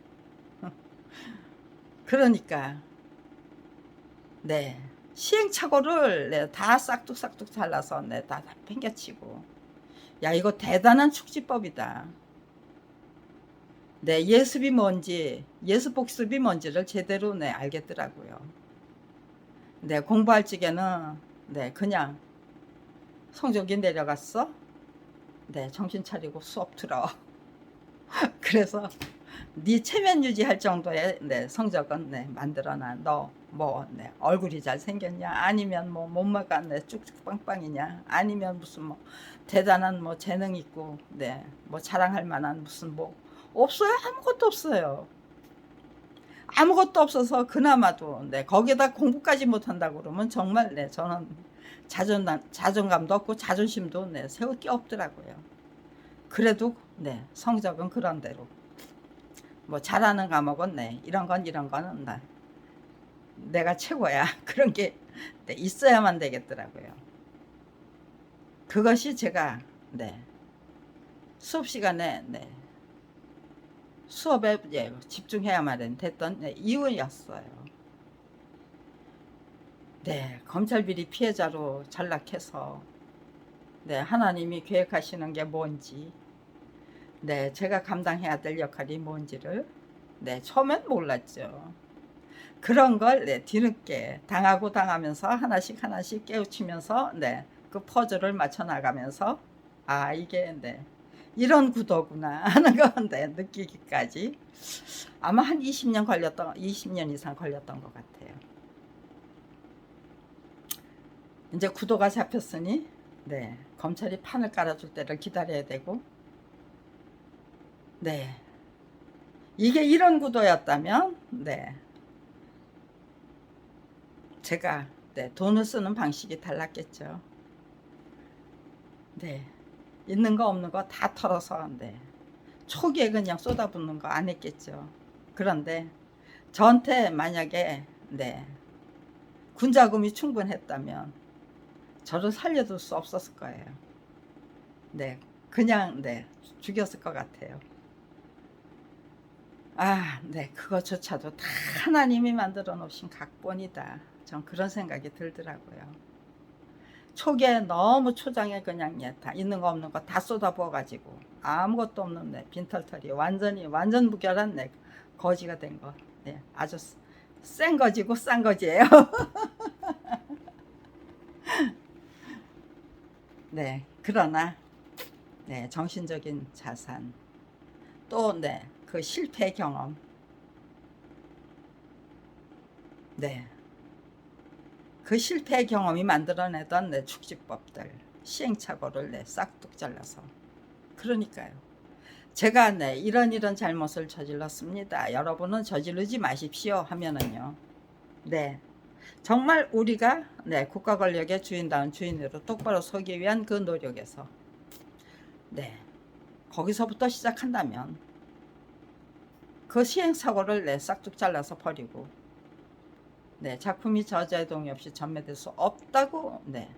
Speaker 1: 그러니까 네, 시행착오를 네, 다 싹둑싹둑 잘라서 네, 다 팽개치고 야 이거 대단한 축지법이다. 네, 예습이 뭔지, 예습 복습이 뭔지를 제대로 네, 알겠더라고요. 네, 공부할 적에는 네, 그냥 성적이 내려갔어. 네, 정신 차리고 수업 들어. 그래서 네 체면 유지할 정도의 네, 성적은 네, 만들어놔. 너 뭐 네, 얼굴이 잘 생겼냐? 아니면 뭐 몸매가 네, 쭉쭉 빵빵이냐? 아니면 무슨 뭐 대단한 뭐 재능 있고 네, 뭐 자랑할 만한 무슨 뭐 없어요. 아무것도 없어요. 아무것도 없어서 그나마도 네, 거기다 공부까지 못한다고 그러면 정말 네, 저는 자존감도 없고 자존심도 네, 세울 게 없더라고요. 그래도 네, 성적은 그런 대로 뭐 잘하는 과목은 네, 이런 거는 네, 내가 최고야. 그런 게 네, 있어야만 되겠더라고요. 그것이 제가 네, 수업 시간에 네, 수업에 예, 집중해야만 됐던 네, 이유였어요. 네, 검찰 비리 피해자로 전락해서 네, 하나님이 계획하시는 게 뭔지, 네, 제가 감당해야 될 역할이 뭔지를 네, 처음엔 몰랐죠. 그런 걸 네, 뒤늦게 당하고 당하면서 하나씩 하나씩 깨우치면서 네, 그 퍼즐을 맞춰 나가면서 아, 이게 네, 이런 구도구나 하는 건 네, 느끼기까지 아마 한 20년 이상 걸렸던 것 같아요. 이제 구도가 잡혔으니 네, 검찰이 판을 깔아줄 때를 기다려야 되고 네, 이게 이런 구도였다면 네, 제가 네, 돈을 쓰는 방식이 달랐겠죠. 네, 있는 거 없는 거 다 털어서 네, 초기에 그냥 쏟아붓는 거 안 했겠죠. 그런데 저한테 만약에 네, 군자금이 충분했다면 저를 살려둘 수 없었을 거예요. 네, 그냥 네, 죽였을 것 같아요. 아, 네, 그것조차도 다 하나님이 만들어 놓으신 각본이다. 전 그런 생각이 들더라고요. 초기에 너무 초장에 그냥 예, 다 있는 거 없는 거 다 쏟아부어가지고 아무것도 없는 네, 빈털털이 완전 무결한 네, 거지가 된 거. 네, 아주 센 거지고 싼 거지예요. 네, 그러나 네, 정신적인 자산 또 네, 그 실패 경험 네, 그 실패 경험이 만들어내던 내 축지법들 시행착오를 내 싹둑 잘라서 그러니까요. 제가 네, 이런 잘못을 저질렀습니다. 여러분은 저지르지 마십시오 하면은요. 네. 정말 우리가 네, 국가 권력의 주인다운 주인으로 똑바로 서기 위한 그 노력에서 네. 거기서부터 시작한다면 그 시행착오를 네, 싹둑 잘라서 버리고 네, 작품이 저자의 동의 없이 전매될 수 없다고 네,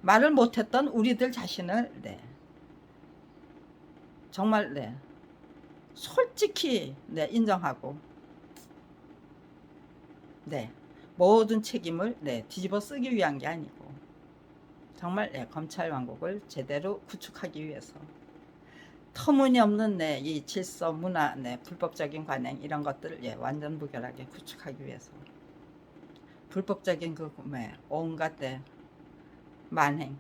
Speaker 1: 말을 못했던 우리들 자신을 네, 정말 네, 솔직히 네, 인정하고 네, 모든 책임을 네, 뒤집어 쓰기 위한 게 아니고 정말 네, 검찰 왕국을 제대로 구축하기 위해서 터무니없는 네, 이 질서, 문화, 네, 불법적인 관행 이런 것들을 예, 완전 무결하게 구축하기 위해서 불법적인 그 네, 온갖 네, 만행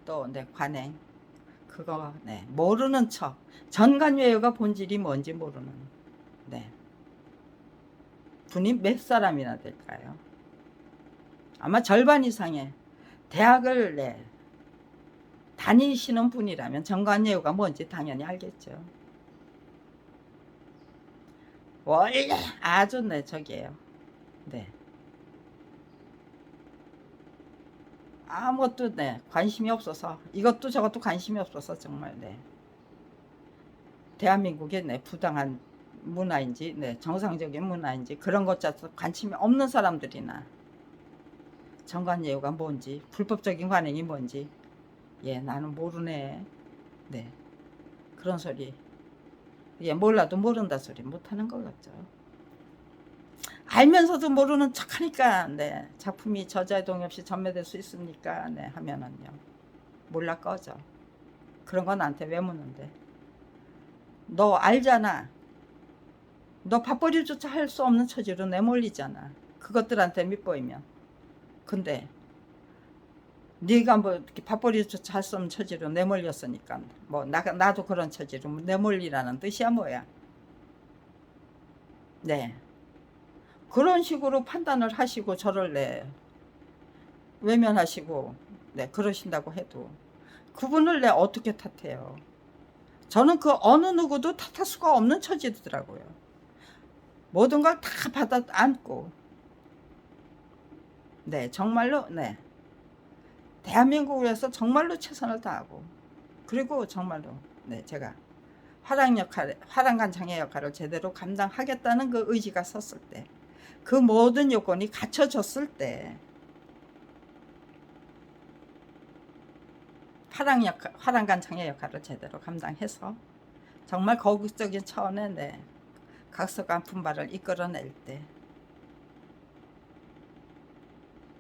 Speaker 1: 또 네, 관행 그거 네, 모르는 척 전관예우가 본질이 뭔지 모르는 네, 분이 몇 사람이나 될까요? 아마 절반 이상의 대학을 네, 다니시는 분이라면 전관예우가 뭔지 당연히 알겠죠. 원래 아주 네, 저기예요. 네. 아무것도 네, 관심이 없어서 이것도 저것도 관심이 없어서 정말 네. 대한민국의 네, 부당한 문화인지 네, 정상적인 문화인지 그런 것 자체 관심이 없는 사람들이나 정관예우가 뭔지 불법적인 관행이 뭔지 예 나는 모르네 네 그런 소리 예 몰라도 모른다 소리 못하는 것 같죠. 알면서도 모르는 척하니까 네 작품이 저자의 동의 없이 전매될 수 있습니까 네 하면은요 몰라 꺼져. 그런 건 나한테 왜 묻는데 너 알잖아. 너 밥벌이조차 할 수 없는 처지로 내몰리잖아. 그것들한테 밑보이면. 근데 네가 뭐 이렇게 밥벌이조차 할 수 없는 처지로 내몰렸으니까 뭐 나도 그런 처지로 내몰리라는 뜻이야 뭐야. 네. 그런 식으로 판단을 하시고 저를 외면하시고 그러신다고 해도 그분을 어떻게 탓해요. 저는 그 어느 누구도 탓할 수가 없는 처지더라고요. 모든 걸 다 받아 안고 정말로 대한민국을 위해서 정말로 최선을 다하고 그리고 정말로 제가 화랑간 장애 역할을 제대로 감당하겠다는 그 의지가 섰을 때, 그 모든 요건이 갖춰졌을 때 화랑간 장애 역할을 제대로 감당해서 정말 거국적인 차원의 각서간 분발을 이끌어낼 때,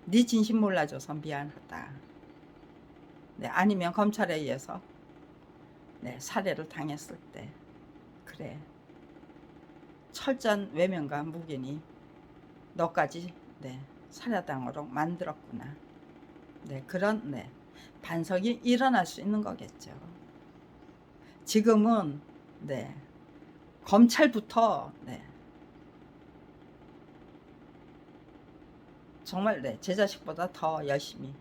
Speaker 1: 네 진심 몰라줘서 미안하다. 아니면 검찰에 의해서 살해를 당했을 때, 그래, 철저한 외면과 묵인이 너까지 살해당하도록 만들었구나. 그런 반성이 일어날 수 있는 거겠죠. 지금은 검찰부터 정말 제 자식보다 더 열심히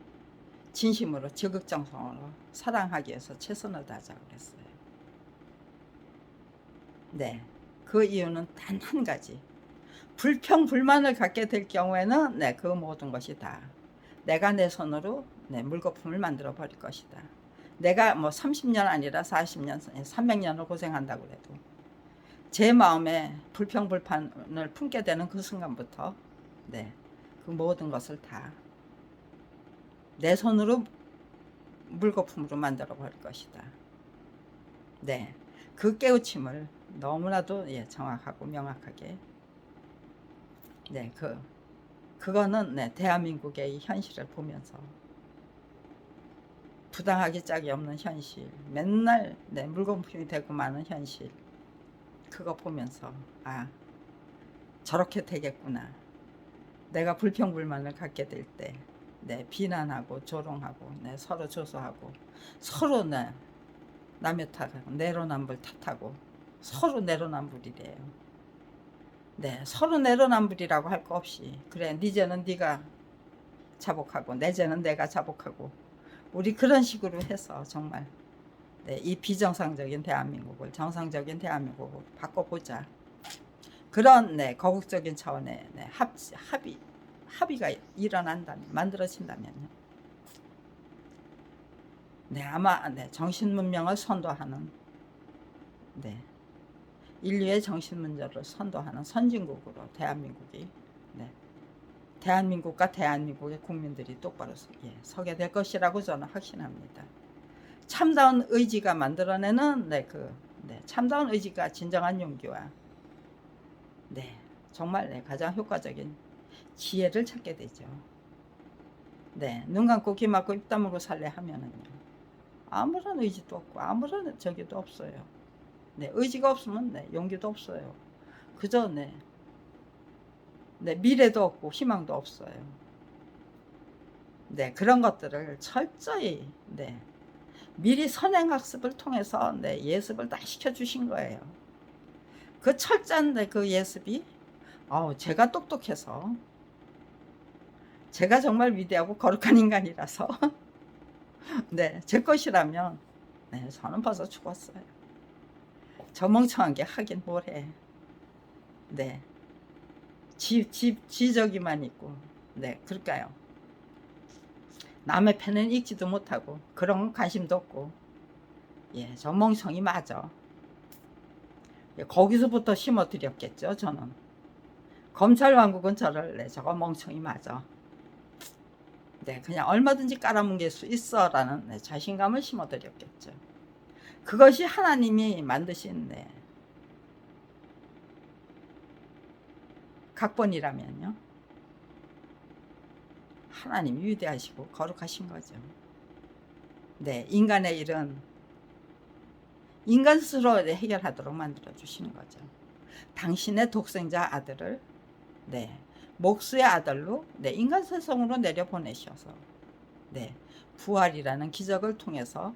Speaker 1: 진심으로 지극정성으로 사랑하기 위해서 최선을 다하자고 그랬어요. 그 이유는 단 한 가지. 불평불만을 갖게 될 경우에는 그 모든 것이 다 내가 내 손으로 물거품을 만들어 버릴 것이다. 내가 뭐 30년 아니라 40년, 300년을 고생한다고 해도 제 마음에 불평불만을 품게 되는 그 순간부터 그 모든 것을 다 내 손으로 물거품으로 만들어 버릴 것이다. 그 깨우침을 너무나도 정확하고 명확하게 그거는 대한민국의 현실을 보면서 부당하기 짝이 없는 현실, 맨날 물거품이 되고 마는 현실, 그거 보면서 아, 저렇게 되겠구나. 내가 불평불만을 갖게 될 때 비난하고 조롱하고 서로 조소하고 서로 남의 탓하고 내로남불 탓하고 서로 내로남불이래요. 서로 내로남불이라고 할 거 없이 그래, 네 죄는 네가 자복하고 내 죄는 내가 자복하고 우리 그런 식으로 해서 정말 이 비정상적인 대한민국을 정상적인 대한민국으로 바꿔보자. 그런 거국적인 차원의 합의가 일어난다면, 만들어진다면요. 아마 정신문명을 선도하는 인류의 정신문명을 선도하는 선진국으로 대한민국이 대한민국과 대한민국의 국민들이 똑바로 서게 될 것이라고 저는 확신합니다. 참다운 의지가 만들어내는 참다운 의지가 진정한 용기와 정말 가장 효과적인 지혜를 찾게 되죠. 눈 감고 귀 막고 입 다물고 살래 하면은요, 아무런 의지도 없고 아무런 저기도 없어요. 의지가 없으면 용기도 없어요. 그저 미래도 없고 희망도 없어요. 그런 것들을 철저히 미리 선행학습을 통해서 예습을 다 시켜주신 거예요. 그 철저한 그 예습이 제가 똑똑해서, 제가 정말 위대하고 거룩한 인간이라서 제 것이라면 저는 벌써 죽었어요. 저 멍청한 게 하긴 뭘 해. 지적이만 있고 그럴까요? 남의 편은 읽지도 못하고 그런 관심도 없고 저 멍청이 맞아. 거기서부터 심어드렸겠죠. 저는 검찰 왕국은 저를 저거 멍청이 맞아. 그냥 얼마든지 깔아뭉갤 수 있어 라는 자신감을 심어드렸겠죠. 그것이 하나님이 만드신 각본이라면요, 하나님이 위대하시고 거룩하신 거죠. 인간의 일은 인간 스스로 해결하도록 만들어 주시는 거죠. 당신의 독생자 아들을 목수의 아들로 인간 세상으로 내려보내셔서 부활이라는 기적을 통해서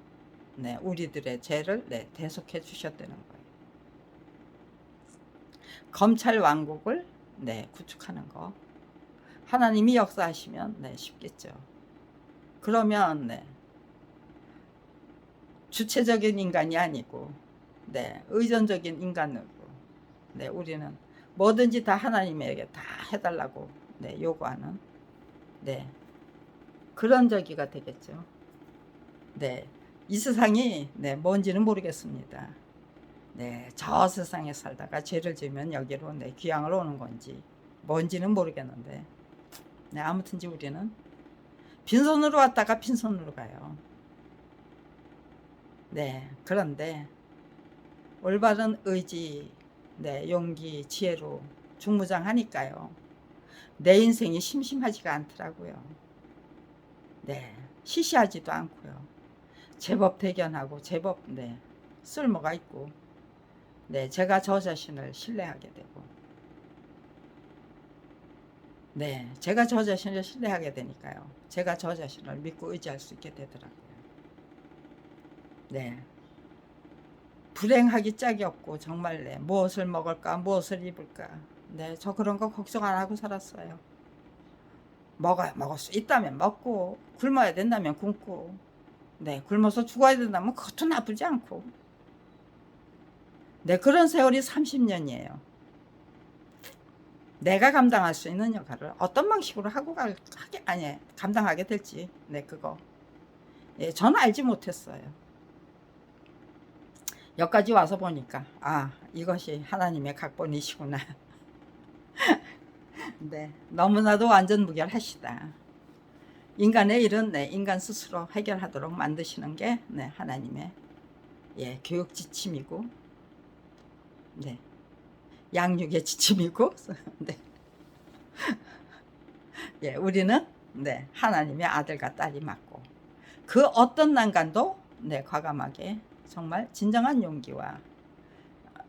Speaker 1: 네, 우리들의 죄를 네, 대속해 주셨다는 거예요. 검찰 왕국을 네, 구축하는 거. 하나님이 역사하시면 네, 쉽겠죠. 그러면 네, 주체적인 인간이 아니고 네, 의존적인 인간으로 네, 우리는 뭐든지 다 하나님에게 다 해달라고 네, 요구하는 네, 그런 저기가 되겠죠. 네, 이 세상이 네, 뭔지는 모르겠습니다. 네, 저 세상에 살다가 죄를 지으면 여기로 네, 귀향을 오는 건지 뭔지는 모르겠는데 네, 아무튼지 우리는 빈손으로 왔다가 빈손으로 가요. 네, 그런데 올바른 의지, 네, 용기, 지혜로 중무장하니까요. 내 인생이 심심하지가 않더라고요. 네, 시시하지도 않고요. 제법 대견하고 제법 네, 쓸모가 있고 네, 제가 저 자신을 신뢰하게 되고 네, 제가 저 자신을 신뢰하게 되니까요. 제가 저 자신을 믿고 의지할 수 있게 되더라고요. 네, 불행하기 짝이 없고 정말 네, 무엇을 먹을까 무엇을 입을까 네, 저 그런 거 걱정 안 하고 살았어요. 먹을 수 있다면 먹고 굶어야 된다면 굶고 네, 굶어서 죽어야 된다면 그것도 나쁘지 않고 네, 그런 세월이 30년이에요. 내가 감당할 수 있는 역할을 어떤 방식으로 감당하게 될지 네, 그거 예, 저는 알지 못했어요. 여기까지 와서 보니까 아, 이것이 하나님의 각본이시구나. 네, 너무나도 완전 무결하시다. 인간의 일은 네, 인간 스스로 해결하도록 만드시는 게 네, 하나님의 예, 교육 지침이고 네, 양육의 지침이고 네. 예, 우리는 네, 하나님의 아들과 딸이 맞고 그 어떤 난간도 네, 과감하게 정말 진정한 용기와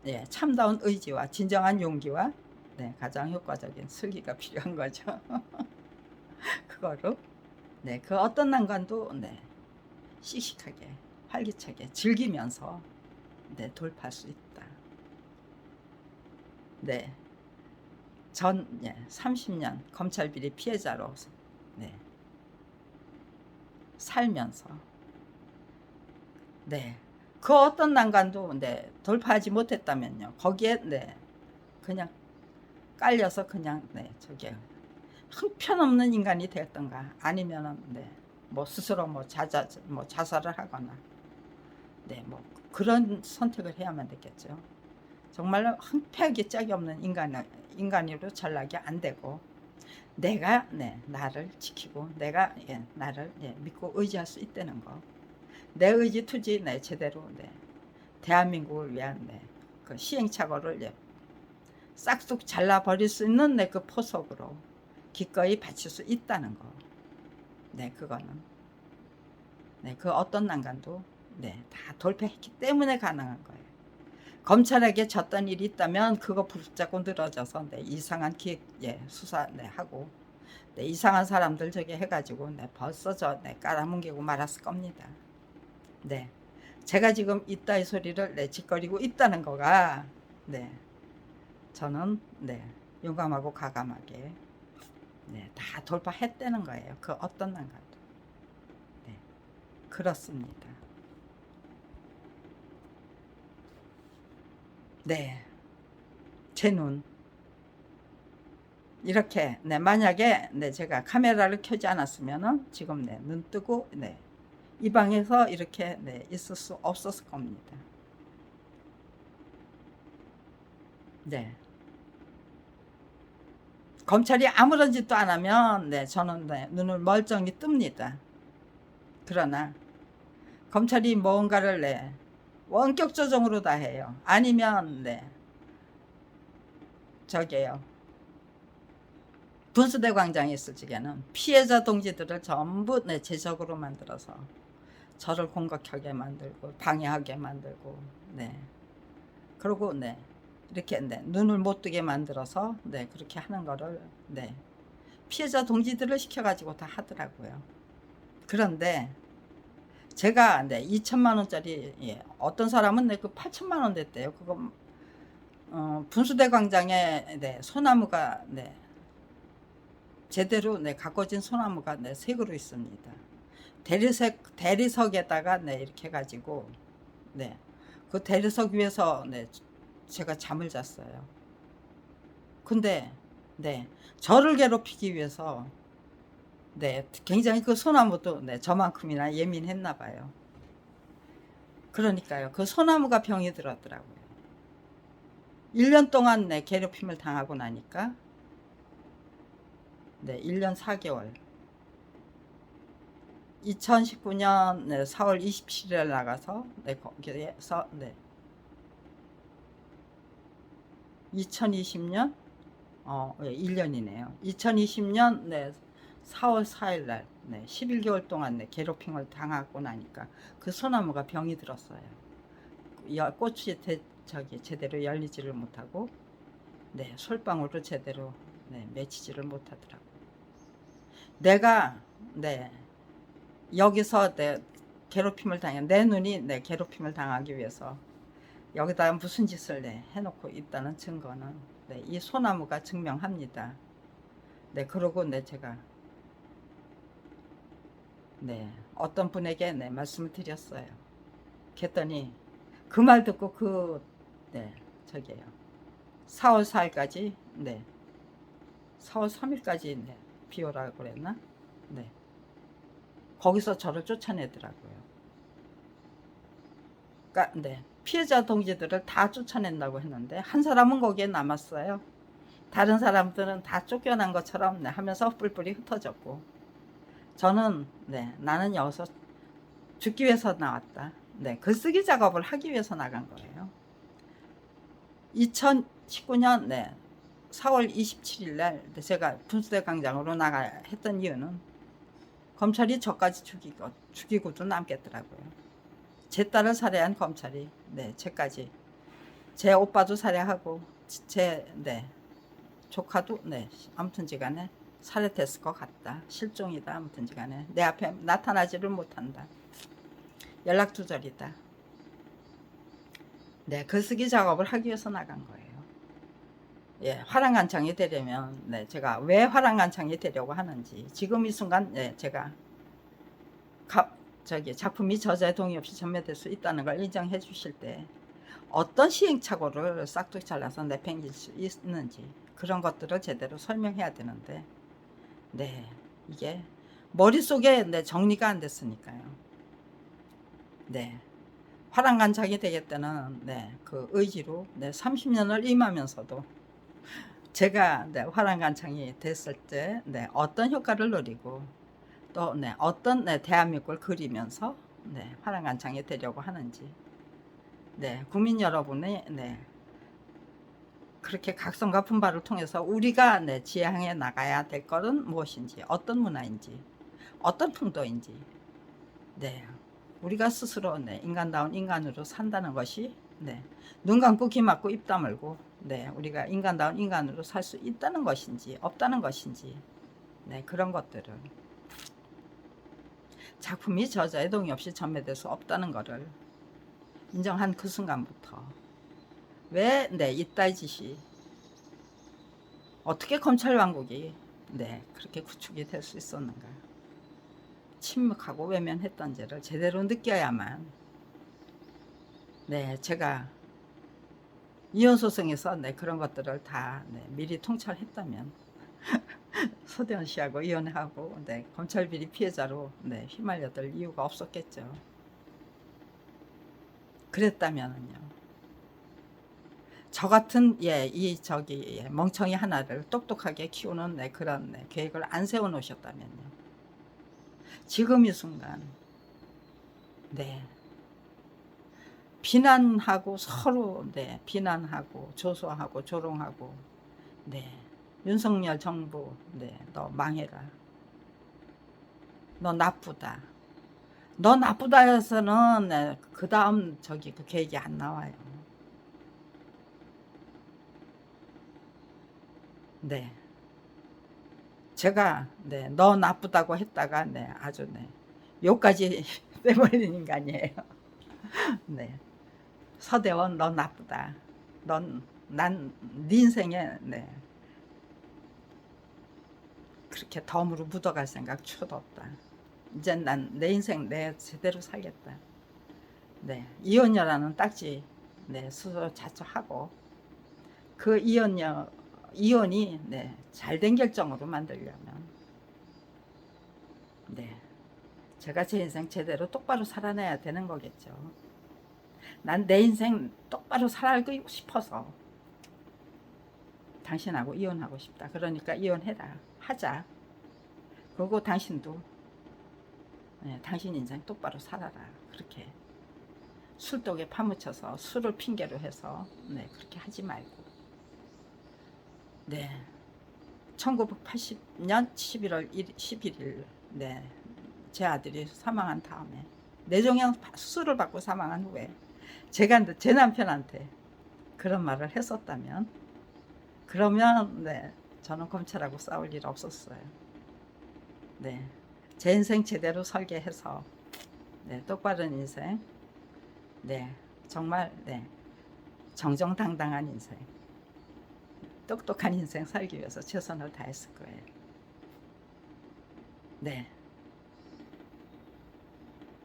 Speaker 1: 예, 참다운 의지와 진정한 용기와 네, 가장 효과적인 슬기가 필요한 거죠. 그거로 네, 그 어떤 난관도 네, 씩씩하게 활기차게 즐기면서 네, 돌파할 수 있다. 네, 전 예, 30년 검찰 비리 피해자로 네, 살면서 네, 그 어떤 난관도 네, 돌파하지 못했다면요. 거기에 네, 그냥 깔려서 그냥 네, 저게 형편없는 인간이 되었던가 아니면은 네, 뭐 스스로 뭐 자살을 하거나 네, 뭐 그런 선택을 해야만 됐겠죠. 정말로 황폐하게 짝이 없는 인간으로 전락이 안 되고 내가 네, 나를 지키고 내가 예, 나를 예, 믿고 의지할 수 있다는 거. 내 의지 투지 네, 제대로 네, 대한민국을 위한 네, 그 시행착오를 예, 싹둑 잘라버릴 수 있는 네, 그 포석으로 기꺼이 바칠 수 있다는 거. 네, 그거는 네, 그 어떤 난간도 네, 다 돌파했기 때문에 가능한 거예요. 검찰에게 졌던 일이 있다면 그거 붙잡고 늘어져서 네, 이상한 기획 예, 수사 네, 하고 네, 이상한 사람들 저기 해가지고 네, 벌써 네, 깔아뭉개고 말았을 겁니다. 네, 제가 지금 이따의 소리를 네, 짓거리고 있다는 거가 네, 저는 네, 용감하고 과감하게 네, 다 돌파했다는 거예요. 그 어떤 난간도. 네, 그렇습니다. 네, 제 눈. 이렇게 네, 만약에 네, 제가 카메라를 켜지 않았으면은 지금 네, 눈 뜨고 네, 이 방에서 이렇게 네, 있을 수 없었을 겁니다. 네. 검찰이 아무런 짓도 안 하면 네, 저는 네, 눈을 멀쩡히 뜹니다. 그러나 검찰이 뭔가를 네, 원격 조정으로 다 해요. 아니면 네, 저게요. 분수대 광장에 있을 적에는 피해자 동지들을 전부 네, 제적으로 만들어서 저를 공격하게 만들고 방해하게 만들고 네. 그리고 네. 이렇게 네, 눈을 못 뜨게 만들어서 네, 그렇게 하는 거를 네. 피해자 동지들을 시켜 가지고 다 하더라고요. 그런데 제가 네 2천만 원짜리, 예, 어떤 사람은 네, 그 8천만 원 됐대요. 그거 분수대 광장에 네 소나무가 네 제대로 네 가꿔진 소나무가 네 색으로 있습니다. 대리석에다가 네 이렇게 해가지고 네 그 대리석 위에서 네 제가 잠을 잤어요. 근데 네 저를 괴롭히기 위해서 네 굉장히 그 소나무도 네 저만큼이나 예민했나 봐요. 그러니까요. 그 소나무가 병이 들었더라고요. 1년 동안 네 괴롭힘을 당하고 나니까 네 1년 4개월, 2019년 네 4월 27일에 나가서 네 거기에서 네 2020년 1년이네요. 2020년 네 4월 4일 날 네 11개월 동안 네 괴롭힘을 당하고 나니까 그 소나무가 병이 들었어요. 꽃이 제대로 열리지를 못하고 네 솔방울도 제대로 네 맺히지를 못하더라고요. 내가 네 여기서 내 괴롭힘을 당해 내 눈이 내 괴롭힘을 당하기 위해서 여기다 무슨 짓을 네 해놓고 있다는 증거는 네, 이 소나무가 증명합니다. 네, 그러고 네 제가 네 어떤 분에게 네 말씀을 드렸어요. 그랬더니 그 말 듣고 네 저기요 4월 4일까지 네 4월 3일까지 네 비오라고 그랬나? 네 거기서 저를 쫓아내더라고요. 그러니까 네 피해자 동지들을 다 쫓아낸다고 했는데 한 사람은 거기에 남았어요. 다른 사람들은 다 쫓겨난 것처럼 네, 하면서 뿔뿔이 흩어졌고 저는 네 나는 여기서 죽기 위해서 나왔다. 네 글쓰기 작업을 하기 위해서 나간 거예요. 2019년 네 4월 27일 날 제가 분수대 광장으로 나가 했던 이유는 검찰이 저까지 죽이고도 남겠더라고요. 제 딸을 살해한 검찰이 네 제까지 제 오빠도 살해하고 네 조카도 네 아무튼지간에 살해됐을 것 같다. 실종이다. 아무튼지간에 내 앞에 나타나지를 못한다. 연락 두절이다. 네 글쓰기 작업을 하기 위해서 나간 거예요. 예, 화랑간창이 되려면 네 제가 왜 화랑간창이 되려고 하는지 지금 이 순간 네 제가 작품이 저자의 동의 없이 전매될 수 있다는 걸 인정해 주실 때 어떤 시행착오를 싹둑 잘라서 내팽길 수 있는지 그런 것들을 제대로 설명해야 되는데 네 이게 머릿속에 네 정리가 안 됐으니까요. 네 화랑간창이 되겠다는 네 그 의지로 네 30년을 임하면서도 제가 네 화랑간창이 됐을 때 네 어떤 효과를 누리고 또 네 어떤 네 대한민국을 그리면서 네 화랑간창이 되려고 하는지 네 국민 여러분의 네 그렇게 각성과 분발을 통해서 우리가 네 지향해 나가야 될 것은 무엇인지 어떤 문화인지 어떤 풍도인지 네 우리가 스스로 네 인간다운 인간으로 산다는 것이 네 눈 감고 귀 막고 입 다물고 네 우리가 인간다운 인간으로 살 수 있다는 것인지 없다는 것인지 네 그런 것들을 작품이 저자의 동의 없이 전매될 수 없다는 것을 인정한 그 순간부터 왜 네 이따위 짓이 어떻게 검찰 왕국이 네 그렇게 구축이 될 수 있었는가, 침묵하고 외면했던지를 제대로 느껴야만 네 제가 이혼 소송에서 네 그런 것들을 다 네, 미리 통찰했다면 서대원 씨하고 이혼하고 네 검찰 비리 피해자로 네 휘말려들 이유가 없었겠죠. 그랬다면은요 저 같은 멍청이 하나를 똑똑하게 키우는 네, 그런 네, 계획을 안 세워 놓으셨다면요 지금 이 순간 네 비난하고 서로 네 비난하고 조소하고 조롱하고 네 윤석열 정부 너 망해라, 너 나쁘다, 너 나쁘다 해서는 네, 그 다음 그 계획이 안 나와요. 네 제가 네 너 나쁘다고 했다가 네 아주 네 요까지 빼버린 인간이에요. 네. 서대원 너 나쁘다. 네 인생에 네. 그렇게 덤으로 묻어갈 생각 추도 없다. 이제 난 내 인생 내 제대로 살겠다. 네. 이혼녀라는 딱지 네, 스스로 자초하고 그 이혼이 네, 잘된 결정으로 만들려면 네. 제가 제 인생 제대로 똑바로 살아내야 되는 거겠죠. 난 내 인생 똑바로 살고 싶어서 당신하고 이혼하고 싶다. 그러니까 이혼해라. 하자. 그리고 당신도 네, 당신 인생 똑바로 살아라. 그렇게 술독에 파묻혀서 술을 핑계로 해서 네, 그렇게 하지 말고 네. 1980년 11월 11일 네, 제 아들이 사망한 다음에 뇌종양 수술을 받고 사망한 후에 제가 제 남편한테 그런 말을 했었다면 그러면 네, 저는 검찰하고 싸울 일 없었어요. 네, 제 인생 제대로 설계해서 네, 똑바른 인생 네, 정말 네, 정정당당한 인생 똑똑한 인생 살기 위해서 최선을 다했을 거예요. 네.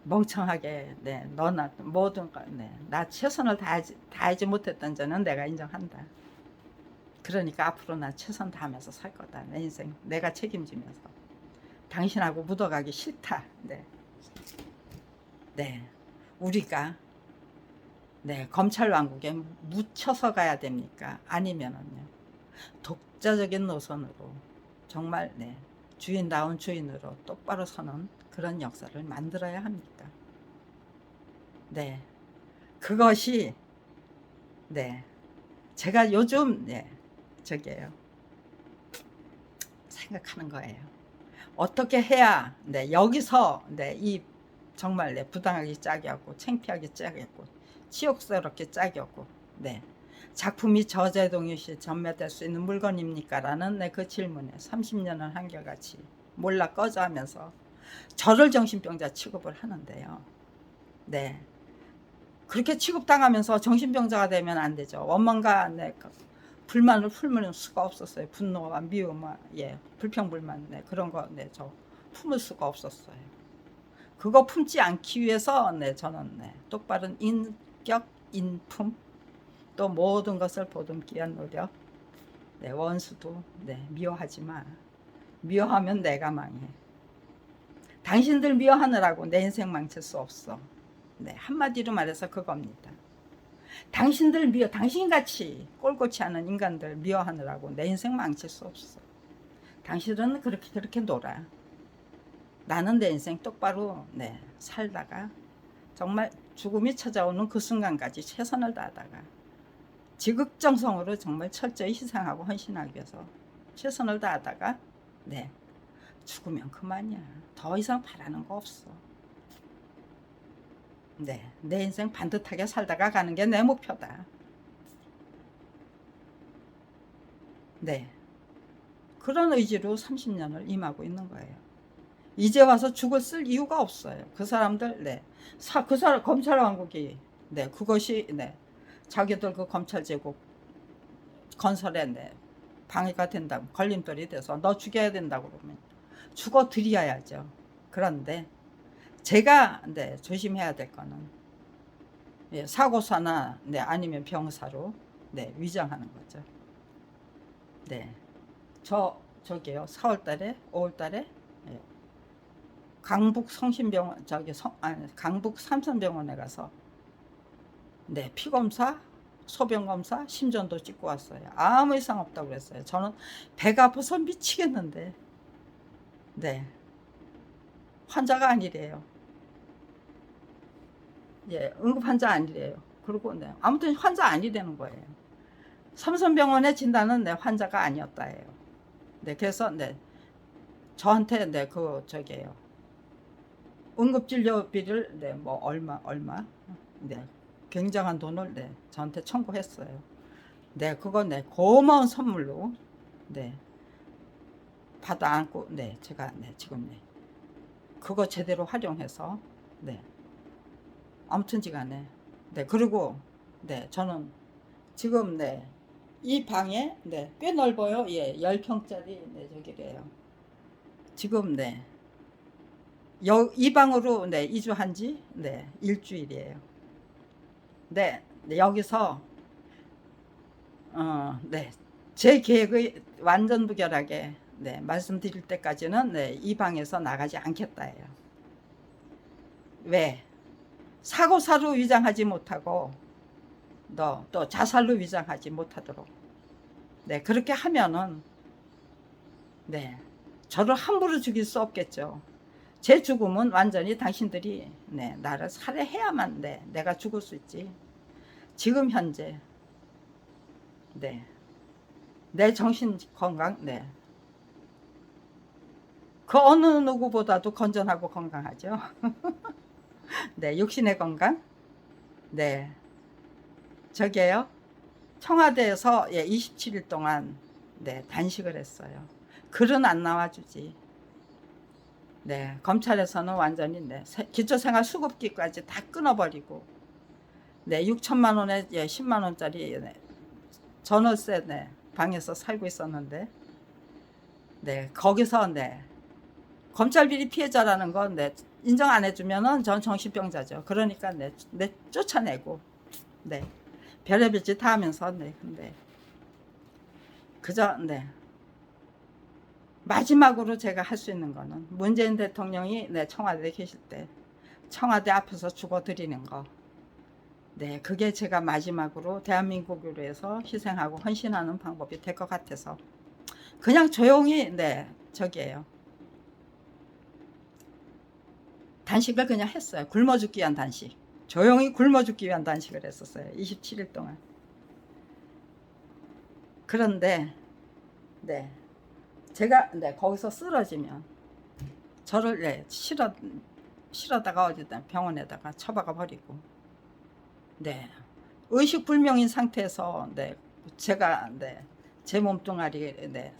Speaker 1: 멍청하게 네, 너나 모든 거 네, 나 최선을 다하지 못했던 점은 내가 인정한다. 그러니까 앞으로 나 최선 다하면서 살 거다. 내 인생 내가 책임지면서 당신하고 묻어가기 싫다. 네, 네, 우리가 네 검찰 왕국에 묻혀서 가야 됩니까? 아니면은요 독자적인 노선으로 정말 네 주인다운 주인으로 똑바로 서는 그런 역사를 만들어야 합니까? 네, 그것이 네 제가 요즘 네 저게요 생각하는 거예요. 어떻게 해야 네 여기서 네이 정말 네 부당하게 짝이었고 창피하게 짝이었고 치욕스럽게 짝이었고 네 작품이 저제동일시 전매될 수 있는 물건입니까? 라는 네, 그 질문에 30년을 한결같이 몰라 꺼져 하면서 저를 정신병자 취급을 하는데요. 네. 그렇게 취급당하면서 정신병자가 되면 안 되죠. 원망과 네, 불만을 품을 수가 없었어요. 분노와 미움과 예, 불평불만 네, 그런 거 네, 저 품을 수가 없었어요. 그거 품지 않기 위해서 네, 저는 네, 똑바른 인격, 인품 또 모든 것을 보듬기 위한 노력 네, 원수도 네, 미워하지 마. 미워하면 내가 망해. 당신들 미워하느라고 내 인생 망칠 수 없어. 네, 한마디로 말해서 그겁니다. 당신같이 꼴곶지 않은 인간들 미워하느라고 내 인생 망칠 수 없어. 당신은 그렇게 놀아. 나는 내 인생 똑바로 네, 살다가 정말 죽음이 찾아오는 그 순간까지 최선을 다하다가 지극정성으로 정말 철저히 희생하고 헌신하기 위해서 최선을 다하다가 네 죽으면 그만이야. 더 이상 바라는 거 없어. 네, 내 인생 반듯하게 살다가 가는 게 내 목표다. 네, 그런 의지로 30년을 임하고 있는 거예요. 이제 와서 죽을 쓸 이유가 없어요. 그 사람들 네, 그 사람 검찰 왕국이 네 그것이 네 자기들 그 검찰 제국 건설에 네, 방해가 된다고 걸림돌이 돼서 너 죽여야 된다고 그러면 죽어 드려야죠. 그런데 제가 네, 조심해야 될 거는 예, 사고사나 네, 아니면 병사로 네, 위장하는 거죠. 네, 저기요 4월달에 5월달에 예, 강북 성심병원 강북 삼성병원에 가서 네, 피검사 소변검사 심전도 찍고 왔어요. 아무 이상 없다고 그랬어요. 저는 배가 아파서 미치겠는데 네 환자가 아니래요. 예, 응급환자 아니래요. 그리고 네, 아무튼 환자 아니라는 거예요. 삼성병원의 진단은 네, 환자가 아니었다예요. 네, 그래서 네, 저한테 네, 그 저기예요. 응급진료비를 네, 뭐 얼마 네, 굉장한 돈을 네, 저한테 청구했어요. 네, 그건 네, 고마운 선물로 네, 받아 안고 네, 제가 네, 지금 네, 그거 제대로 활용해서 네 아무튼지간에 네 그리고 네 저는 지금 네 이 방에 네 꽤 넓어요. 예, 10평짜리 네 저기래요. 지금 네 이 방으로 네 이주한 지 네 일주일이에요. 네, 네 여기서 네 제 계획의 완전 무결하게 네 말씀드릴 때까지는 네 이 방에서 나가지 않겠다예요. 왜? 사고사로 위장하지 못하고 또 자살로 위장하지 못하도록 네 그렇게 하면은 네 저를 함부로 죽일 수 없겠죠. 제 죽음은 완전히 당신들이 네 나를 살해해야만 네 내가 죽을 수 있지. 지금 현재 네 내 정신 건강 네 그 어느 누구보다도 건전하고 건강하죠. 네 육신의 건강 네 저게요. 청와대에서 예, 27일 동안 네 단식을 했어요. 글은 안 나와주지. 네 검찰에서는 완전히 네 기초생활 수급비까지 다 끊어버리고 네 6천만 원에 예, 10만 원짜리 네, 전월세 네 방에서 살고 있었는데 네 거기서 네 검찰 비리 피해자라는 건 네 인정 안 해주면은 전 정신병자죠. 그러니까 네 쫓아내고 네 별의별 짓 다 하면서 네 근데 그저 네 마지막으로 제가 할 수 있는 거는 문재인 대통령이 네 청와대에 계실 때 청와대 앞에서 죽어드리는 거. 네, 그게 제가 마지막으로 대한민국을 위해서 희생하고 헌신하는 방법이 될 것 같아서 그냥 조용히 네 저기에요. 단식을 그냥 했어요. 굶어 죽기 위한 단식. 조용히 굶어 죽기 위한 단식을 했었어요. 27일 동안. 그런데 네 제가 네 거기서 쓰러지면 저를 네 실어다가 어디다 병원에다가 처박아 버리고 네 의식 불명인 상태에서 네 제가 네 제 몸뚱아리 네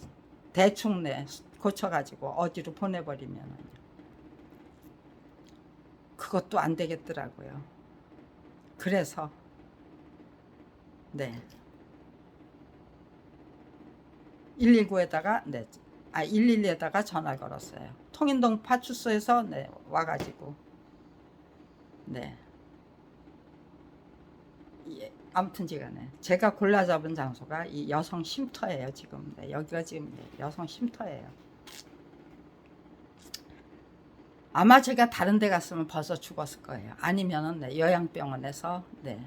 Speaker 1: 대충 네 고쳐가지고 어디로 보내버리면 그것도 안 되겠더라고요. 그래서 네 119에다가 네 112에다가 전화를 걸었어요. 통인동 파출소에서 네 와가지고 네 예, 아무튼지간에 제가 골라 잡은 장소가 이 여성 쉼터예요. 지금 네, 여기가 지금 네, 여성 쉼터예요. 아마 제가 다른 데 갔으면 벌써 죽었을 거예요. 아니면은 네, 요양병원에서 네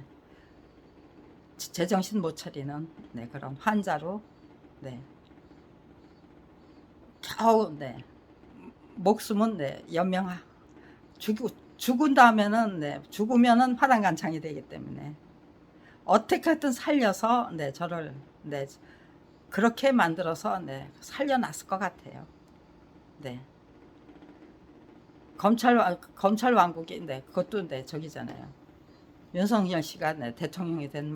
Speaker 1: 제정신 못 차리는 네 그런 환자로 네 겨우 네 목숨은 네 연명하 죽은 다음에는 네 죽으면은 화단간창이 되기 때문에 어떻게 하든 살려서 네 저를 네 그렇게 만들어서 네 살려놨을 것 같아요. 네 검찰 왕국이 네 그것도 네 저기잖아요. 윤석열 씨가 네 대통령이 된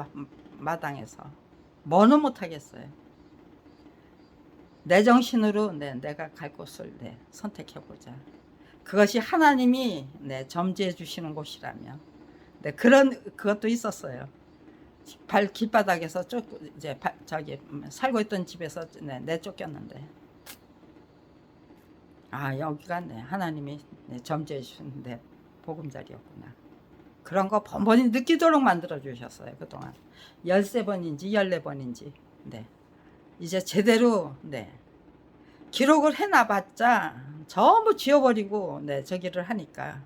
Speaker 1: 마당에서 뭐는 못하겠어요. 내 정신으로 네 내가 갈 곳을 네 선택해보자. 그것이 하나님이 네 점지해 주시는 곳이라면 네 그런 그것도 있었어요. 길바닥에서 이제 저기 살고 있던 집에서 네 내쫓겼는데 아 여기가 네 하나님이 네 점지해 주신 네 보금자리였구나. 그런 거 번번이 느끼도록 만들어 주셨어요. 그동안 13번인지 14번인지 네 이제 제대로 네 기록을 해놔봤자 전부 지워버리고 네 저기를 하니까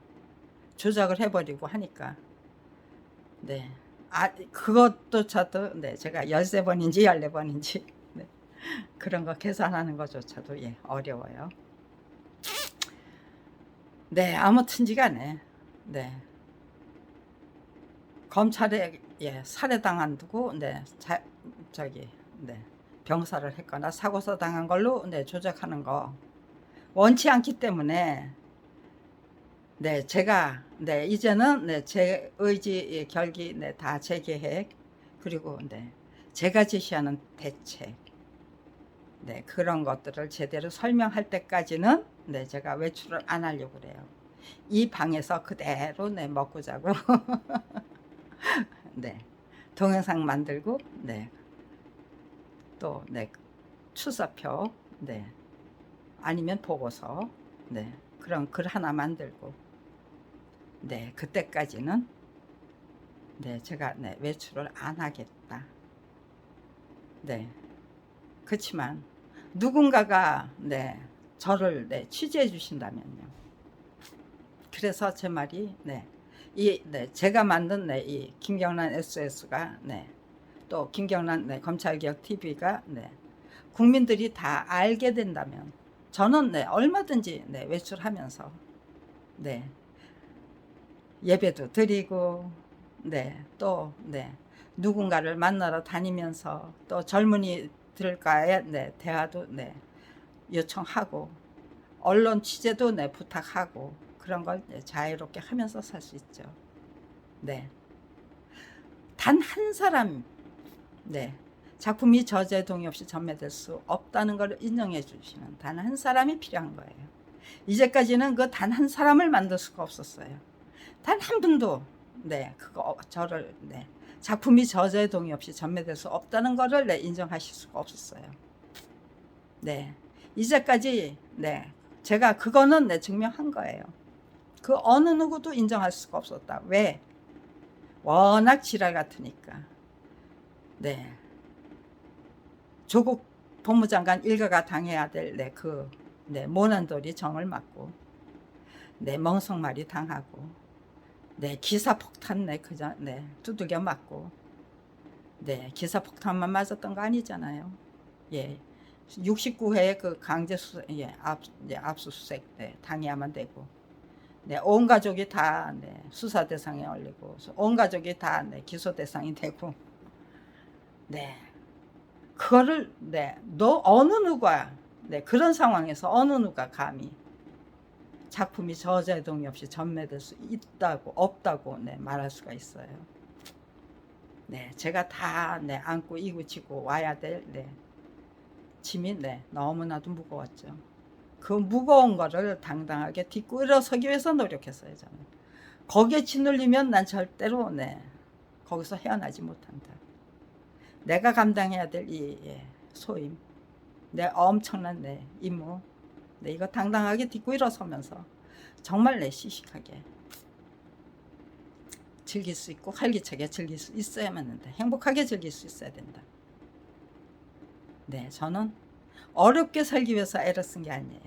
Speaker 1: 조작을 해버리고 하니까 네 그것도 저도 네 제가 13번인지 14번인지 네 그런 거 계산하는 것조차도 예 어려워요. 네 아무튼지간에 네 검찰에 예 살해당한 두고 네 저기 네 병사를 했거나 사고사 당한 걸로 네 조작하는 거 원치 않기 때문에 네 제가 네 이제는 네 제 의지 결기 네 다 제 계획 그리고 네 제가 제시하는 대책 네 그런 것들을 제대로 설명할 때까지는 네, 제가 외출을 안 하려고 그래요. 이 방에서 그대로 네, 먹고 자고 네, 동영상 만들고 네, 또 네, 추사표 네, 아니면 보고서 네, 그런 글 하나 만들고 네, 그때까지는 네, 제가 네, 외출을 안 하겠다. 네, 그렇지만 누군가가 네, 저를 네, 취재해 주신다면요. 그래서 제 말이 네, 네, 제가 만든 네, 이 김경란 SOS가 네, 또 김경란 네, 검찰개혁 TV가 네, 국민들이 다 알게 된다면 저는 네, 얼마든지 네, 외출하면서 네, 예배도 드리고 네, 또 네, 누군가를 만나러 다니면서 또 젊은이들과의 네, 대화도 네, 요청하고 언론 취재도 네, 부탁하고 그런 걸 네, 자유롭게 하면서 살 수 있죠. 네, 단 한 사람 네, 작품이 저자의 동의 없이 전매될 수 없다는 걸 인정해 주시는 단 한 사람이 필요한 거예요. 이제까지는 그 단 한 사람을 만들 수가 없었어요. 단 한 분도 네, 그거 저를 네, 작품이 저자의 동의 없이 전매될 수 없다는 것을 네, 인정하실 수가 없었어요. 네, 이제까지 네, 제가 그거는 네, 증명한 거예요. 그 어느 누구도 인정할 수가 없었다. 왜? 워낙 지랄 같으니까. 네, 조국 법무장관 일가가 당해야 될 네, 그 네, 모난돌이 정을 맞고 네, 멍석말이 당하고 네, 기사 폭탄 네, 그저 네, 두들겨 맞고 네, 기사 폭탄만 맞았던 거 아니잖아요. 예. 69회 그 강제 수색, 예, 압수수색 네, 당해야만 되고, 네, 온 가족이 다 네, 수사 대상에 올리고, 온 가족이 다 네, 기소 대상이 되고, 네, 그거를 네, 너 어느 누가 네, 그런 상황에서 어느 누가 감히 작품이 저자의 동의 없이 전매될 수 있다고 없다고 네, 말할 수가 있어요. 네, 제가 다 네, 안고 이고지고 와야 될 네, 짐이 네, 너무나도 무거웠죠. 그 무거운 거를 당당하게 딛고 일어서기 위해서 노력했어요. 저는 거기에 짓눌리면 난 절대로 네, 거기서 헤어나지 못한다. 내가 감당해야 될 이 소임, 내 엄청난 내 임무, 네, 이거 당당하게 딛고 일어서면서 정말 내 시식하게 즐길 수 있고 활기차게 즐길 수 있어야만 한다. 행복하게 즐길 수 있어야 된다. 네, 저는 어렵게 살기 위해서 애를 쓴 게 아니에요.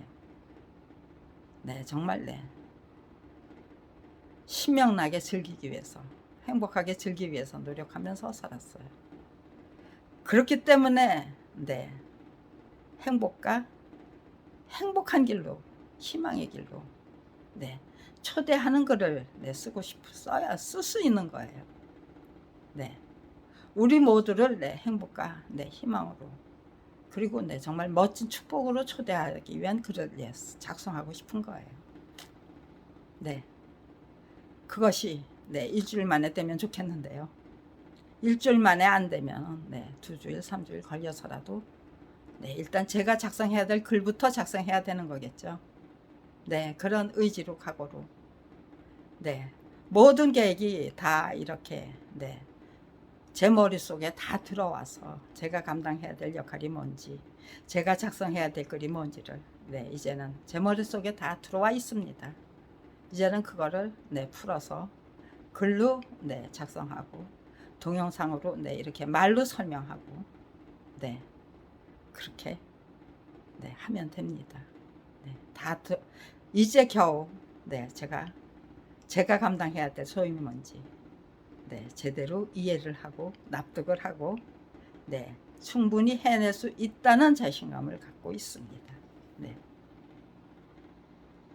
Speaker 1: 네, 정말 네, 신명나게 즐기기 위해서, 행복하게 즐기기 위해서 노력하면서 살았어요. 그렇기 때문에 네, 행복과 행복한 길로, 희망의 길로 네, 초대하는 거를 네, 쓰고 써야 쓸 수 있는 거예요. 네, 우리 모두를 네, 행복과 네, 희망으로 그리고 네, 정말 멋진 축복으로 초대하기 위한 글을 네, 작성하고 싶은 거예요. 네, 그것이 네, 일주일 만에 되면 좋겠는데요. 일주일 만에 안 되면 네, 2주일, 3주일 걸려서라도 네, 일단 제가 작성해야 될 글부터 작성해야 되는 거겠죠. 네, 그런 의지로 각오로 네, 모든 계획이 다 이렇게 네, 제 머릿속에 다 들어와서 제가 감당해야 될 역할이 뭔지 제가 작성해야 될 글이 뭔지를 네, 이제는 제 머릿속에 다 들어와 있습니다. 이제는 그거를 네, 풀어서 글로 네, 작성하고 동영상으로 네, 이렇게 말로 설명하고 네, 그렇게 네, 하면 됩니다. 네, 이제 겨우 네, 제가 감당해야 될 소임이 뭔지 네, 제대로 이해를 하고 납득을 하고 네, 충분히 해낼 수 있다는 자신감을 갖고 있습니다.